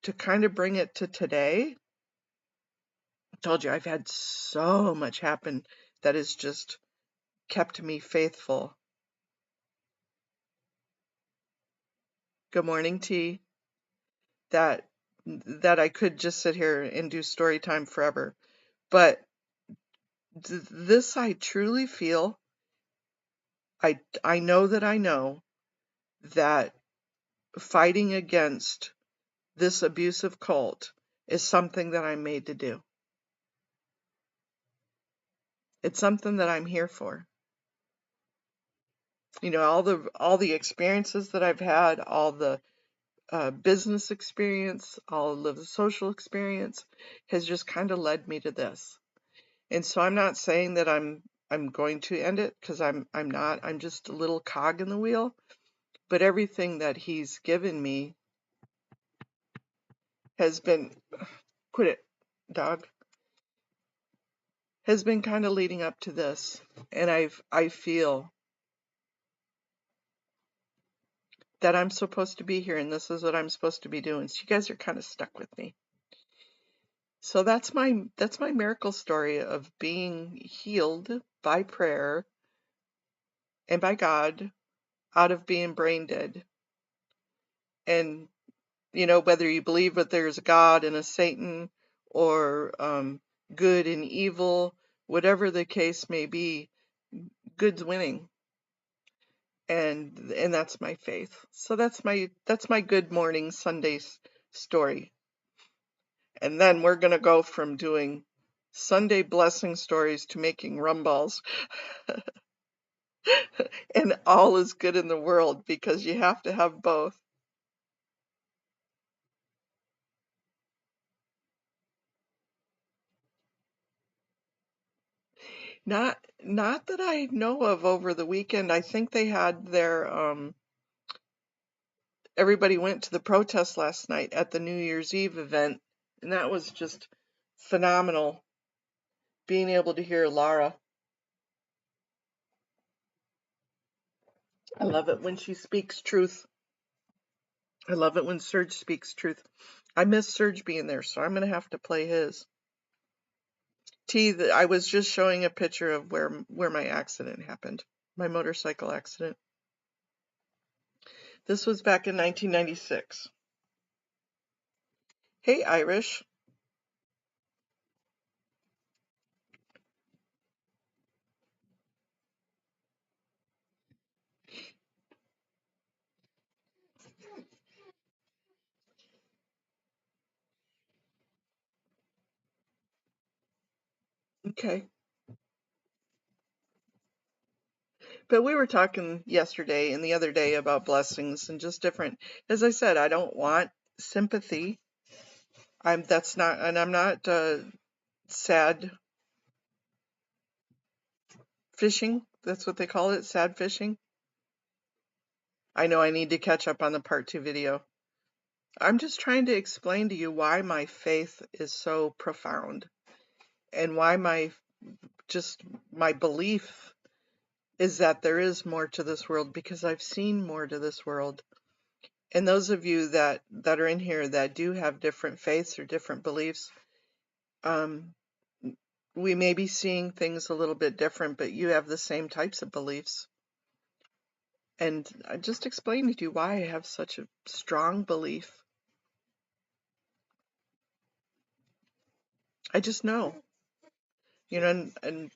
Speaker 1: to kind of bring it to today, I told you I've had so much happen that has just kept me faithful. Good morning, T. That I could just sit here and do story time forever. But this, I truly feel, I know that fighting against this abusive cult is something that I'm made to do. It's something that I'm here for. All the experiences that I've had, all the business experience, all of the social experience has just kind of led me to this. And so I'm not saying that I'm going to end it, because I'm not. I'm just a little cog in the wheel. But everything that he's given me has been, quit it, dog, has been kind of leading up to this. And I feel that I'm supposed to be here and this is what I'm supposed to be doing. So you guys are kind of stuck with me. So that's my miracle story of being healed by prayer and by God out of being brain dead. And whether you believe that there's a God and a Satan or good and evil, whatever the case may be, good's winning. And that's my faith. So that's my Good Morning Sunday story. And then we're going to go from doing Sunday blessing stories to making rum balls. And all is good in the world because you have to have both. Not that I know of over the weekend. I think they had their everybody went to the protest last night at the New Year's Eve event, and that was just phenomenal being able to hear Lara. I love it when she speaks truth. I love it when Serge speaks truth. I miss Serge being there, so I'm going to have to play his. I was just showing a picture of where my accident happened, my motorcycle accident. This was back in 1996. Hey, Irish. Okay. But we were talking yesterday and the other day about blessings and just different. As I said, I don't want sympathy. I'm not sad fishing. That's what they call it, sad fishing. I know I need to catch up on the part 2 video. I'm just trying to explain to you why my faith is so profound and why my belief is that there is more to this world, because I've seen more to this world. And those of you that are in here that do have different faiths or different beliefs, we may be seeing things a little bit different, but you have the same types of beliefs. And I just explained to you why I have such a strong belief. I just know, and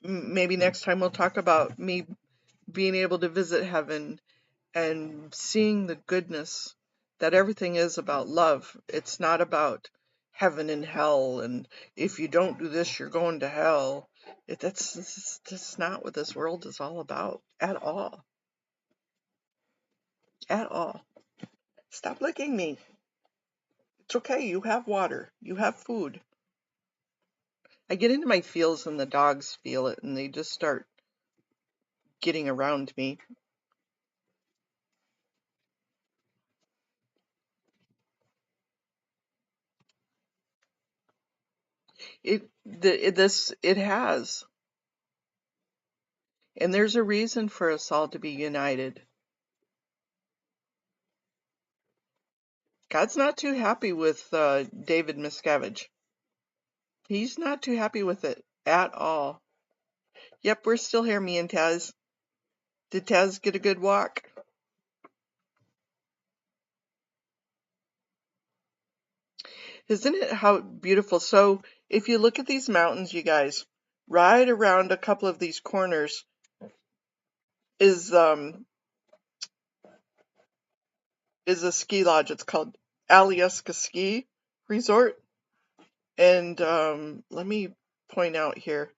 Speaker 1: maybe next time we'll talk about me being able to visit heaven and seeing the goodness, that everything is about love. It's not about heaven and hell, and if you don't do this, you're going to hell. That's not what this world is all about at all. At all. Stop licking me. It's okay. You have water. You have food. I get into my feels and the dogs feel it and they just start getting around me. It has. And there's a reason for us all to be united. God's not too happy with David Miscavige. He's not too happy with it at all. Yep, we're still here, me and Taz. Did Taz get a good walk? Isn't it how beautiful? So if you look at these mountains, you guys, right around a couple of these corners is a ski lodge. It's called Alyeska Ski Resort. And let me point out here.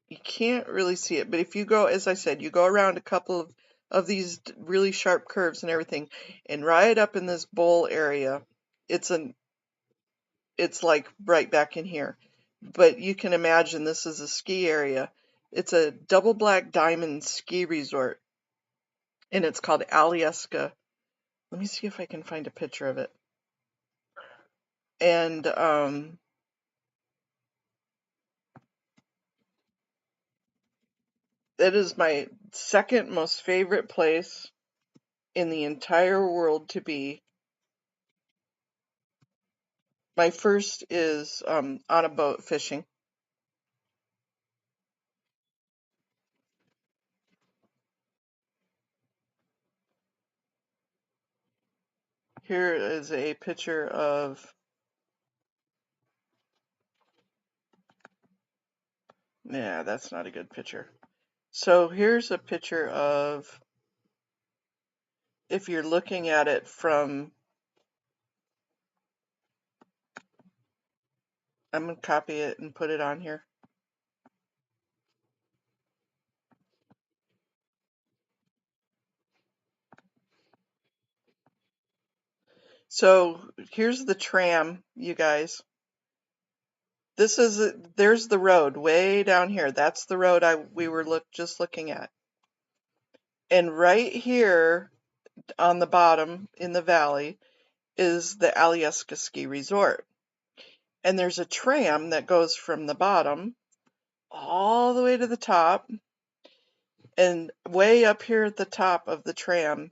Speaker 1: You can't really see it, but if you go, as I said, you go around a couple of these really sharp curves and everything, and right up in this bowl area, it's like right back in here. But you can imagine this is a ski area. It's a double black diamond ski resort, and it's called Alyeska. Let me see if I can find a picture of it. And It is my second most favorite place in the entire world to be. My first is on a boat fishing. Here is a picture of, nah, that's not a good picture. So here's a picture of, if you're looking at it from, I'm going to copy it and put it on here. So here's the tram, you guys. There's the road way down here. That's the road we were just looking at. And right here on the bottom in the valley is the Alyeska Ski Resort. And there's a tram that goes from the bottom all the way to the top. And way up here at the top of the tram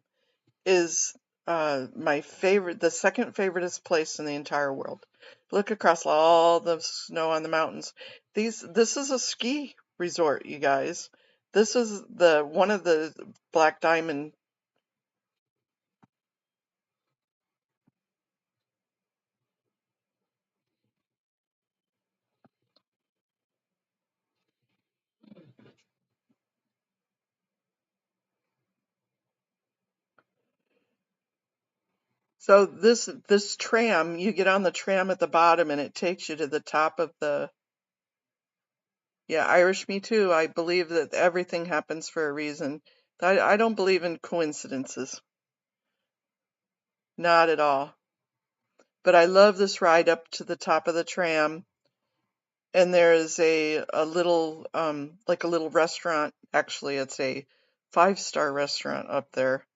Speaker 1: is my favorite, the second favoriteest place in the entire world. Look across all the snow on the mountains. This is a ski resort, you guys. This is one of the Black Diamond. So this tram, you get on the tram at the bottom and it takes you to the top of the, yeah, Irish Me Too. I believe that everything happens for a reason. I don't believe in coincidences. Not at all. But I love this ride up to the top of the tram. And there is a little, like a little restaurant. Actually, it's a 5-star restaurant up there.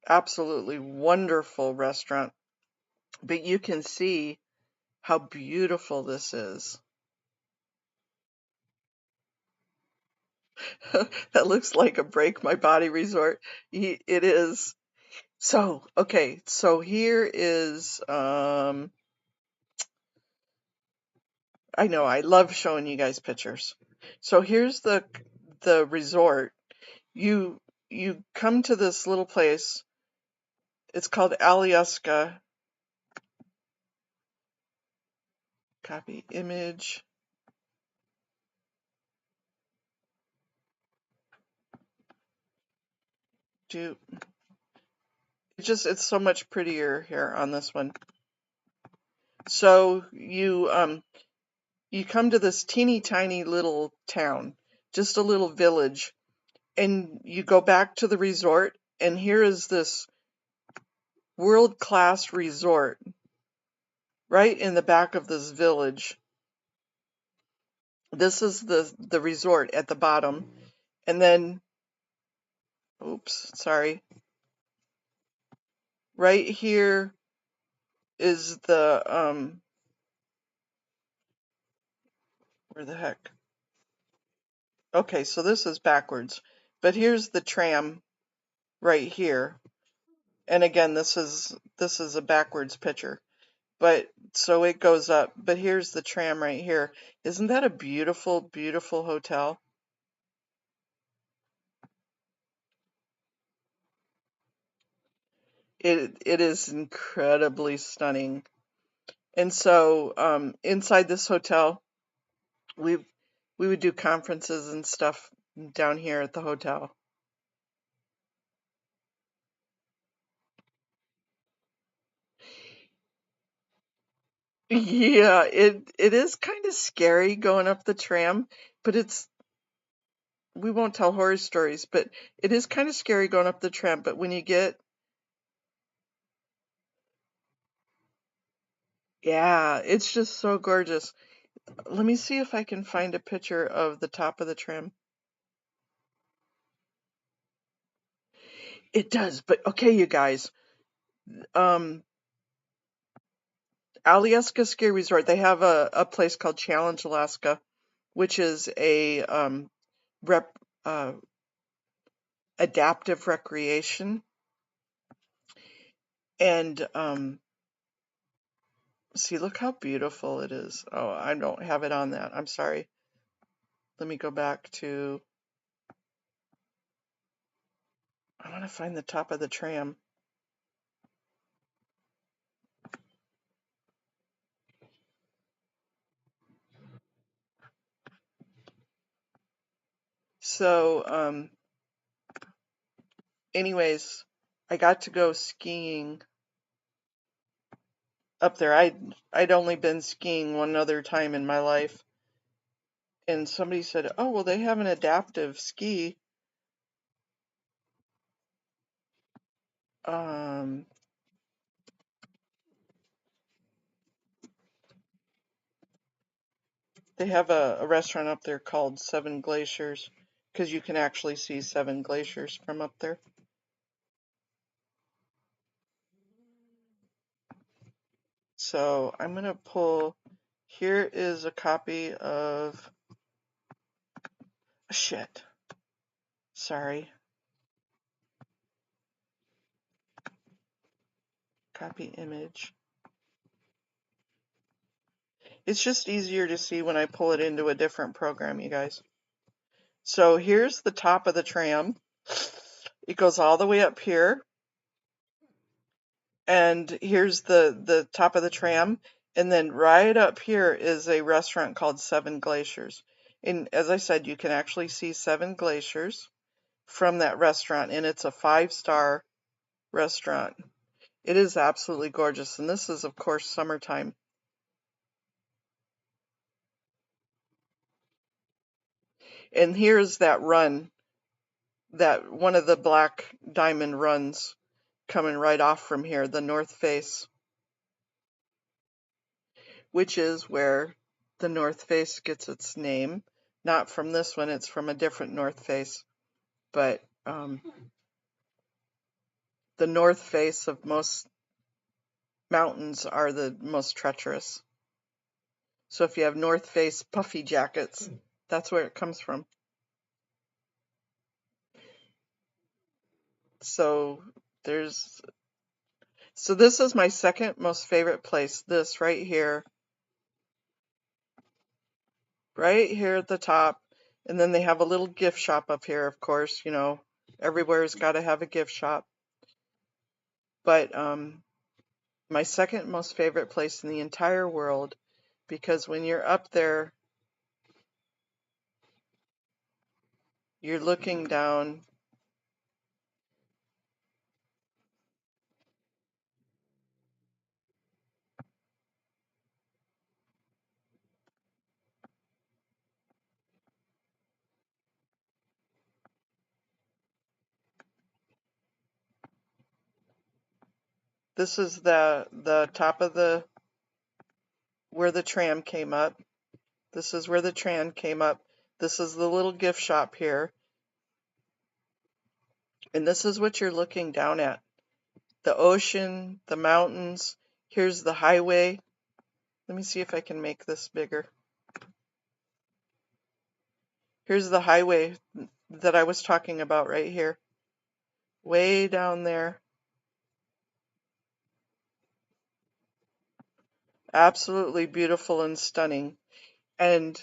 Speaker 1: Absolutely wonderful restaurant. But you can see how beautiful this is. That looks like a Break My Body resort. It is. So, okay, so here is, I know, I love showing you guys pictures. So here's the resort. You come to this little place. It's called Alyeska. Copy image. It's so much prettier here on this one. So you come to this teeny tiny little town, just a little village, and you go back to the resort, and here is this world-class resort right in the back of this village. This is the resort at the bottom, and then, oops, sorry, right here is the where the heck, okay, so this is backwards, but here's the tram right here. And again, this is a backwards picture, but so it goes up, but here's the tram right here. Isn't that a beautiful, beautiful hotel? It is incredibly stunning. And so inside this hotel, we would do conferences and stuff down here at the hotel. Yeah, it is kind of scary going up the tram, but we won't tell horror stories, but it is kind of scary going up the tram, but when you get, yeah, it's just so gorgeous. Let me see if I can find a picture of the top of the tram. It does, but okay, you guys. Alyeska Ski Resort, they have a place called Challenge Alaska, which is a adaptive recreation. And see, look how beautiful it is. Oh, I don't have it on that. I'm sorry. Let me go back to, I want to find the top of the tram. So, anyways, I got to go skiing up there. I'd only been skiing one other time in my life. And somebody said, oh, well, they have an adaptive ski. They have a restaurant up there called Seven Glaciers, because you can actually see 7 glaciers from up there. So I'm going to pull, here is a copy of, shit, sorry, copy image. It's just easier to see when I pull it into a different program, you guys. So here's the top of the tram. It goes all the way up here. And here's the top of the tram. And then right up here is a restaurant called Seven Glaciers. And as I said, you can actually see 7 glaciers from that restaurant. And it's a 5-star restaurant. It is absolutely gorgeous. And this is, of course, summertime. And here's that run, that one of the Black Diamond runs coming right off from here, the North Face, which is where the North Face gets its name. Not from this one, it's from a different North Face. But the North Face of most mountains are the most treacherous. So if you have North Face puffy jackets, that's where it comes from. So this is my second most favorite place. This right here at the top. And then they have a little gift shop up here, of course, you know, everywhere's got to have a gift shop. But my second most favorite place in the entire world, because when you're up there, you're looking down. This is the top of where the tram came up. This is where the tram came up. This is the little gift shop here. And this is what you're looking down at. The ocean, the mountains. Here's the highway. Let me see if I can make this bigger. Here's the highway that I was talking about right here. Way down there. Absolutely beautiful and stunning. And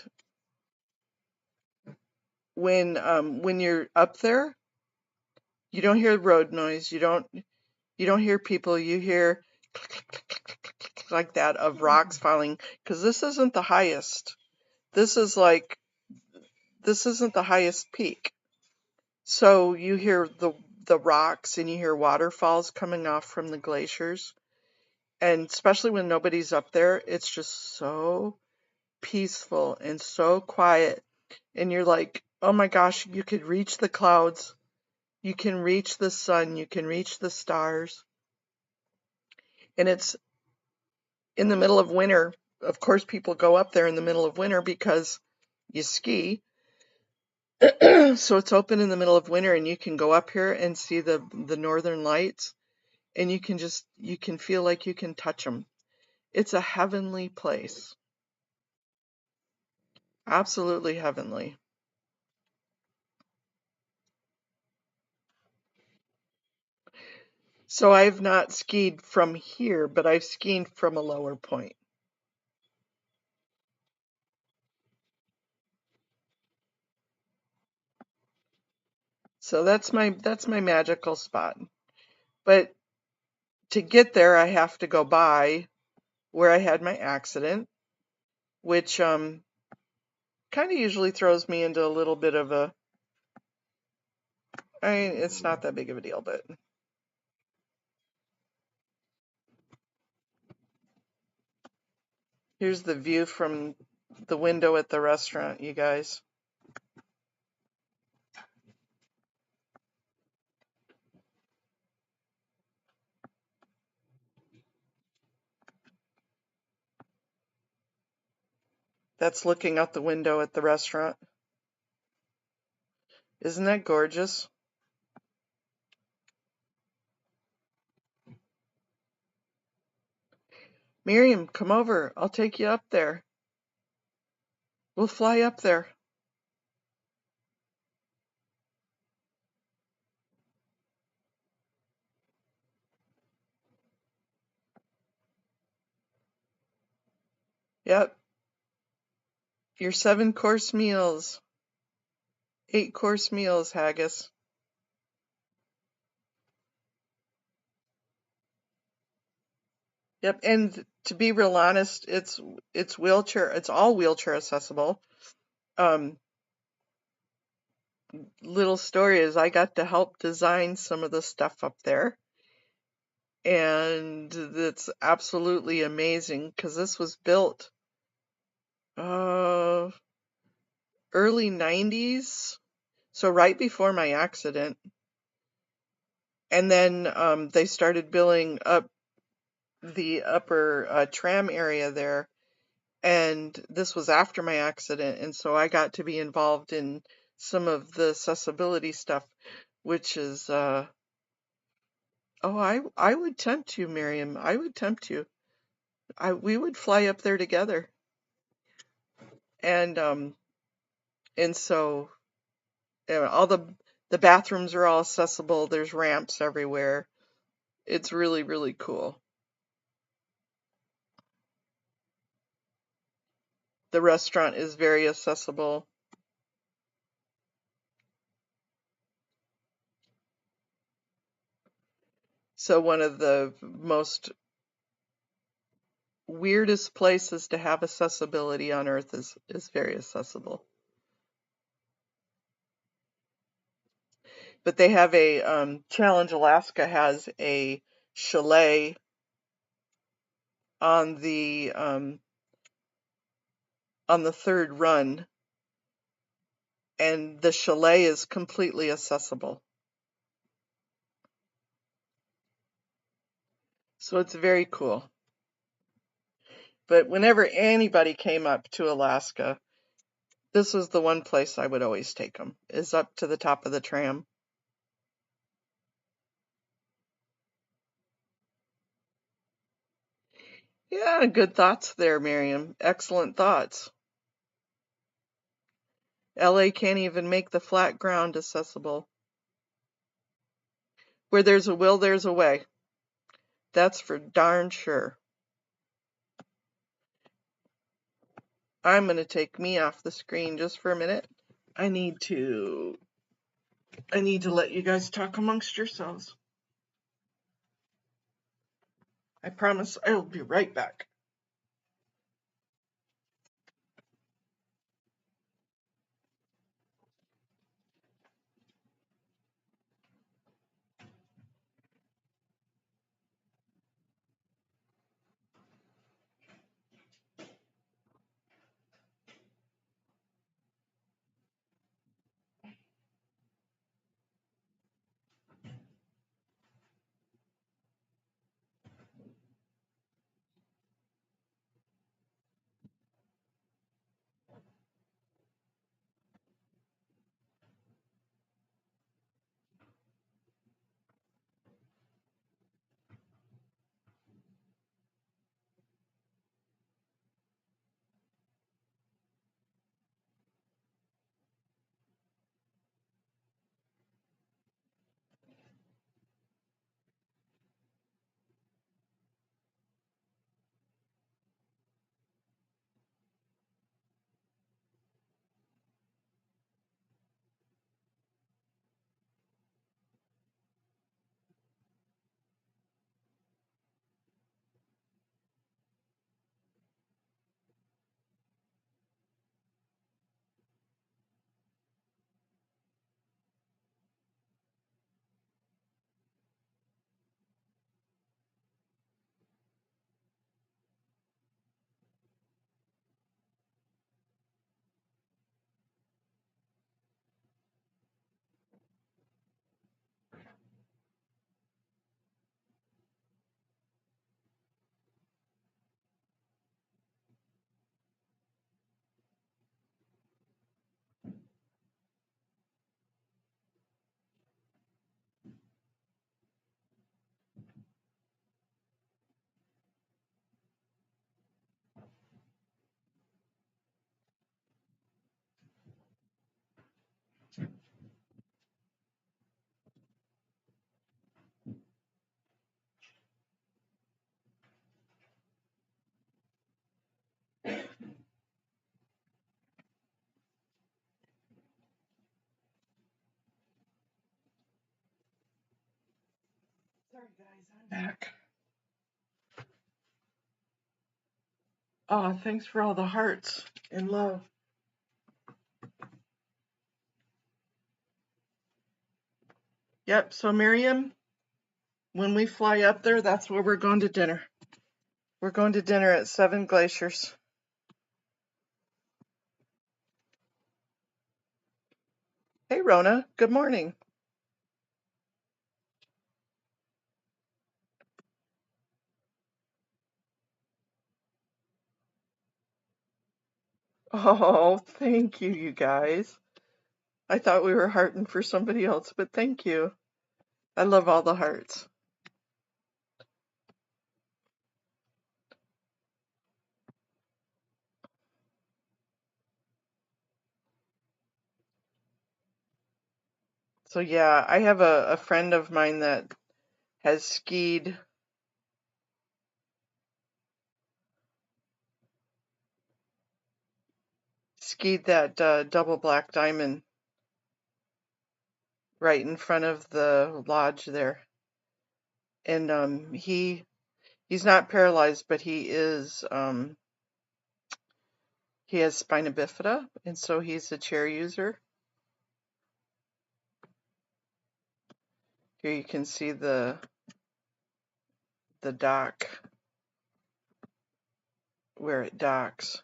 Speaker 1: when you're up there, you don't hear road noise. You don't hear people. You hear like that of rocks falling, because this isn't the highest. This isn't the highest peak. So you hear the rocks, and you hear waterfalls coming off from the glaciers. And especially when nobody's up there, it's just so peaceful and so quiet. And you're like, oh my gosh, you could reach the clouds. You can reach the sun. You can reach the stars. And it's in the middle of winter. Of course, people go up there in the middle of winter because you ski. So it's open in the middle of winter, and you can go up here and see the northern lights, and you can feel like you can touch them. It's a heavenly place. Absolutely heavenly. So I've not skied from here, but I've skied from a lower point. So that's my magical spot. But to get there, I have to go by where I had my accident, which kind of usually throws me into a little bit of a, I mean, it's not that big of a deal, but here's the view from the window at the restaurant, you guys. That's looking out the window at the restaurant. Isn't that gorgeous? Miriam, come over. I'll take you up there. We'll fly up there. Yep. Your 7-course meals. 8-course meals, haggis. Yep, and to be real honest, it's all wheelchair accessible. Little story is I got to help design some of the stuff up there, and it's absolutely amazing because this was built early 90s, so right before my accident. And then they started building up the upper tram area there, and this was after my accident, and so I got to be involved in some of the accessibility stuff, which is oh, I would tempt you, Miriam. I would tempt you. We would fly up there together. And so all the bathrooms are all accessible. There's ramps everywhere. It's really, really cool. The restaurant is very accessible. So one of the most weirdest places to have accessibility on Earth is very accessible. But they have a Challenge Alaska has a chalet on the third run, and the chalet is completely accessible. So it's very cool. But whenever anybody came up to Alaska, this was the one place I would always take them, is up to the top of the tram. Yeah, good thoughts there, Miriam. Excellent thoughts. LA can't even make the flat ground accessible. Where there's a will, there's a way. That's for darn sure. I'm going to take me off the screen just for a minute. I need to let you guys talk amongst yourselves. I promise I will be right back. Back. Oh, thanks for all the hearts and love. Yep, so Miriam, when we fly up there, that's where we're going to dinner. We're going to dinner at Seven Glaciers. Hey, Rona, good morning. Oh, thank you, you guys. I thought we were hearting for somebody else, but thank you. I love all the hearts. So yeah, I have a friend of mine that has skied that double black diamond right in front of the lodge there. And he's not paralyzed, but he is he has spina bifida, and so he's a chair user. Here you can see the dock where it docks.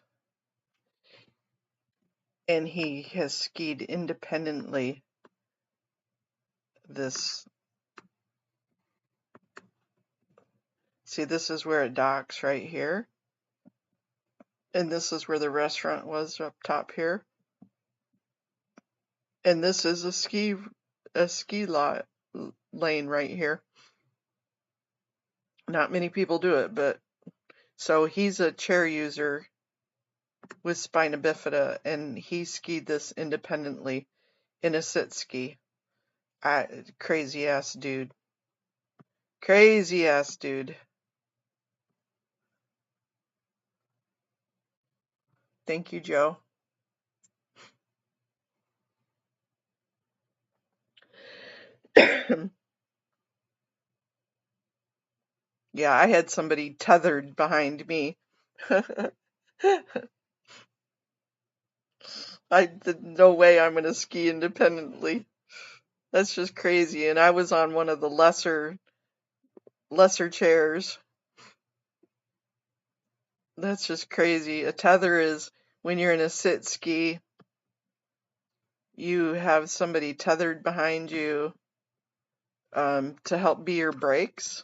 Speaker 1: And he has skied independently this. See, this is where it docks right here. And this is where the restaurant was up top here. And this is a ski lane right here. Not many people do it, but so he's a chair user with spina bifida, and he skied this independently in a sit ski. Crazy ass dude. Crazy ass dude. Thank you, Joe. Yeah, I had somebody tethered behind me. No way I'm going to ski independently. That's just crazy. And I was on one of the lesser chairs. That's just crazy. A tether is when you're in a sit ski, you have somebody tethered behind you to help be your brakes.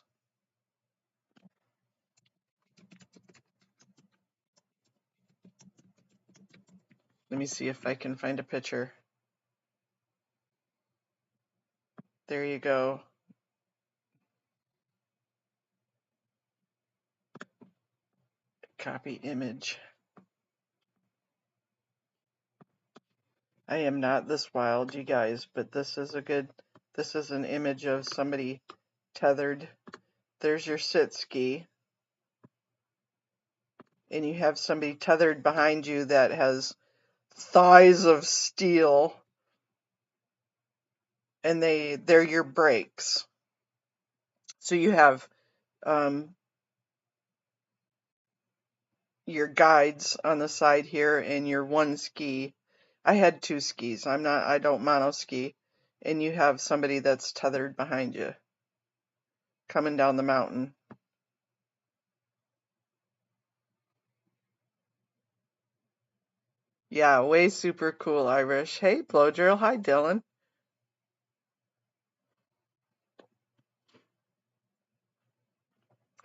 Speaker 1: Let me see if I can find a picture. There you go. Copy image. I am not this wild, you guys, but this is an image of somebody tethered. There's your sit ski. And you have somebody tethered behind you that has thighs of steel, and they're your brakes. So you have your guides on the side here and your one ski. I had two skis. I don't mono ski. And you have somebody that's tethered behind you coming down the mountain. Yeah, way super cool, Irish. Hey, Blow Drill. Hi, Dylan.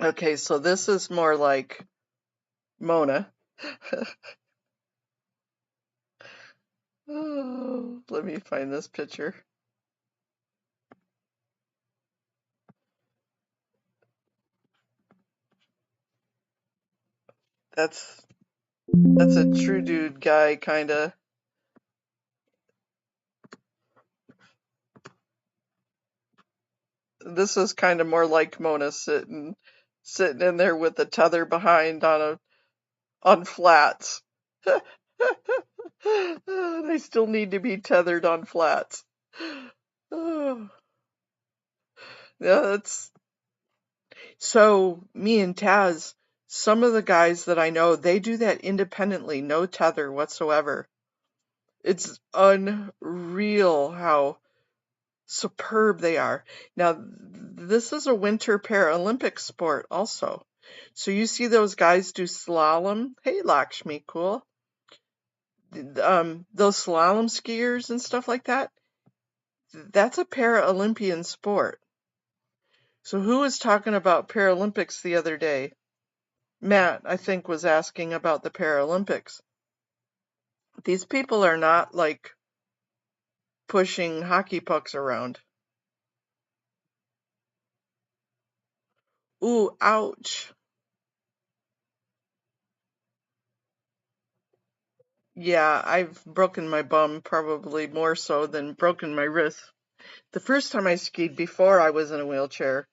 Speaker 1: Okay, so this is more like Mona. Oh, let me find this picture. That's a true dude guy, kinda. This is kind of more like Mona sitting in there with the tether behind on flats. They still need to be tethered on flats. Oh. Yeah, So me and Taz, some of the guys that I know, they do that independently, no tether whatsoever. It's unreal how superb they are. Now, this is a winter Paralympic sport also. So you see those guys do slalom. Hey, Lakshmi, cool. Those slalom skiers and stuff like that. That's a Paralympian sport. So who was talking about Paralympics the other day? Matt, I think, was asking about the Paralympics. These people are not like pushing hockey pucks around. Ooh, ouch. Yeah, I've broken my bum probably more so than broken my wrist. The first time I skied before I was in a wheelchair,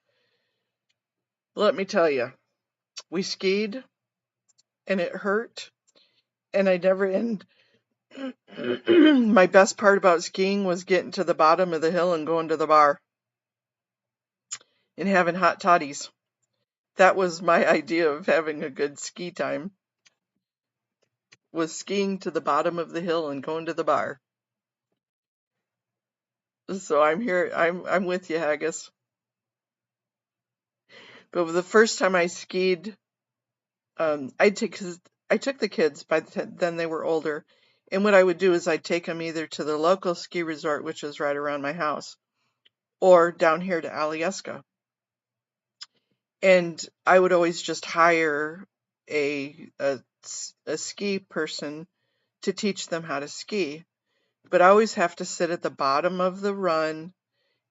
Speaker 1: let me tell you, we skied and it hurt and I never end. My best part about skiing was getting to the bottom of the hill and going to the bar and having hot toddies. That was my idea of having a good ski time, was skiing to the bottom of the hill and going to the bar. So I'm here, I'm with you, Haggis. But the first time I skied, I took the kids, by then they were older, and what I would do is I'd take them either to the local ski resort, which is right around my house, or down here to Alyeska. And I would always just hire a ski person to teach them how to ski. But I always have to sit at the bottom of the run,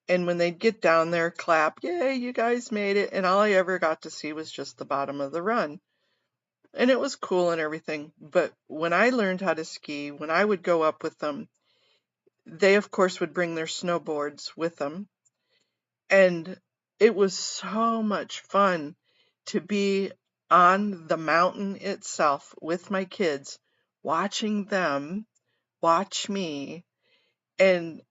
Speaker 1: and when they'd get down there, clap, yay, you guys made it, and all I ever got to see was just the bottom of the run. And it was cool and everything, but when I learned how to ski, when I would go up with them, they of course would bring their snowboards with them, and it was so much fun to be on the mountain itself with my kids, watching them watch me. And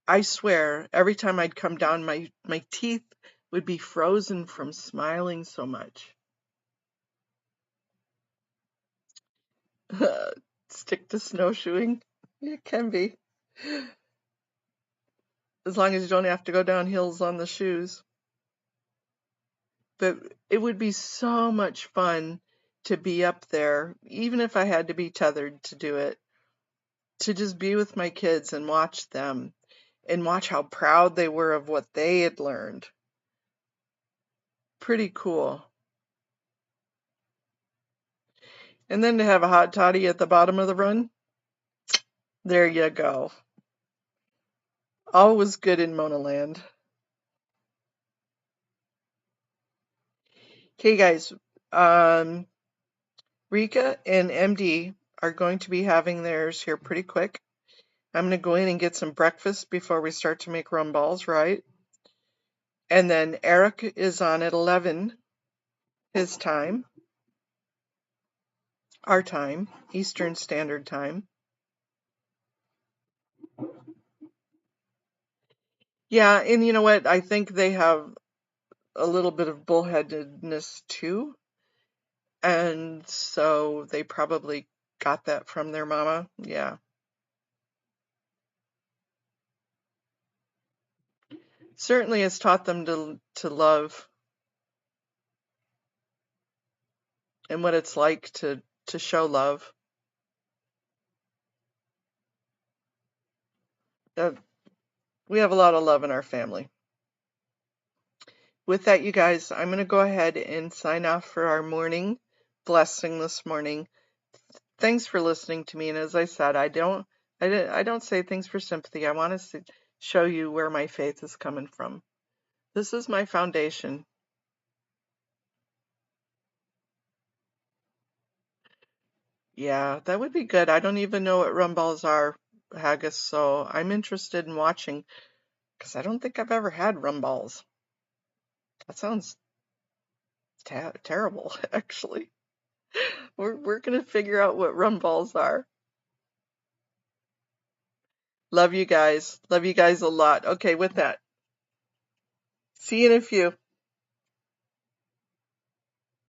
Speaker 1: I swear, every time I'd come down, my teeth would be frozen from smiling so much. Stick to snowshoeing? It can be. As long as you don't have to go down hills on the shoes. But it would be so much fun to be up there, even if I had to be tethered to do it, to just be with my kids and watch them and watch how proud they were of what they had learned. Pretty cool. And then to have a hot toddy at the bottom of the run, there you go. All was good in Mona Land. Okay, guys, Rika and MD are going to be having theirs here pretty quick. I'm going to go in and get some breakfast before we start to make rum balls, right? And then Eric is on at 11, his time, our time, Eastern Standard Time. Yeah, and you know what? I think they have a little bit of bullheadedness too. And so they probably got that from their mama. Yeah. Certainly has taught them to love and what it's like to show love. We have a lot of love in our family. With that, you guys, I'm going to go ahead and sign off for our morning blessing this morning. Thanks for listening to me. And as I said, I don't say things for sympathy. I want to show you where my faith is coming from. This is my foundation. Yeah, that would be good. I don't even know what rum balls are, Haggis, so I'm interested in watching because I don't think I've ever had rum balls. That sounds terrible, actually. We're gonna figure out what rum balls are. Love you guys. Love you guys a lot. Okay, with that, see you in a few.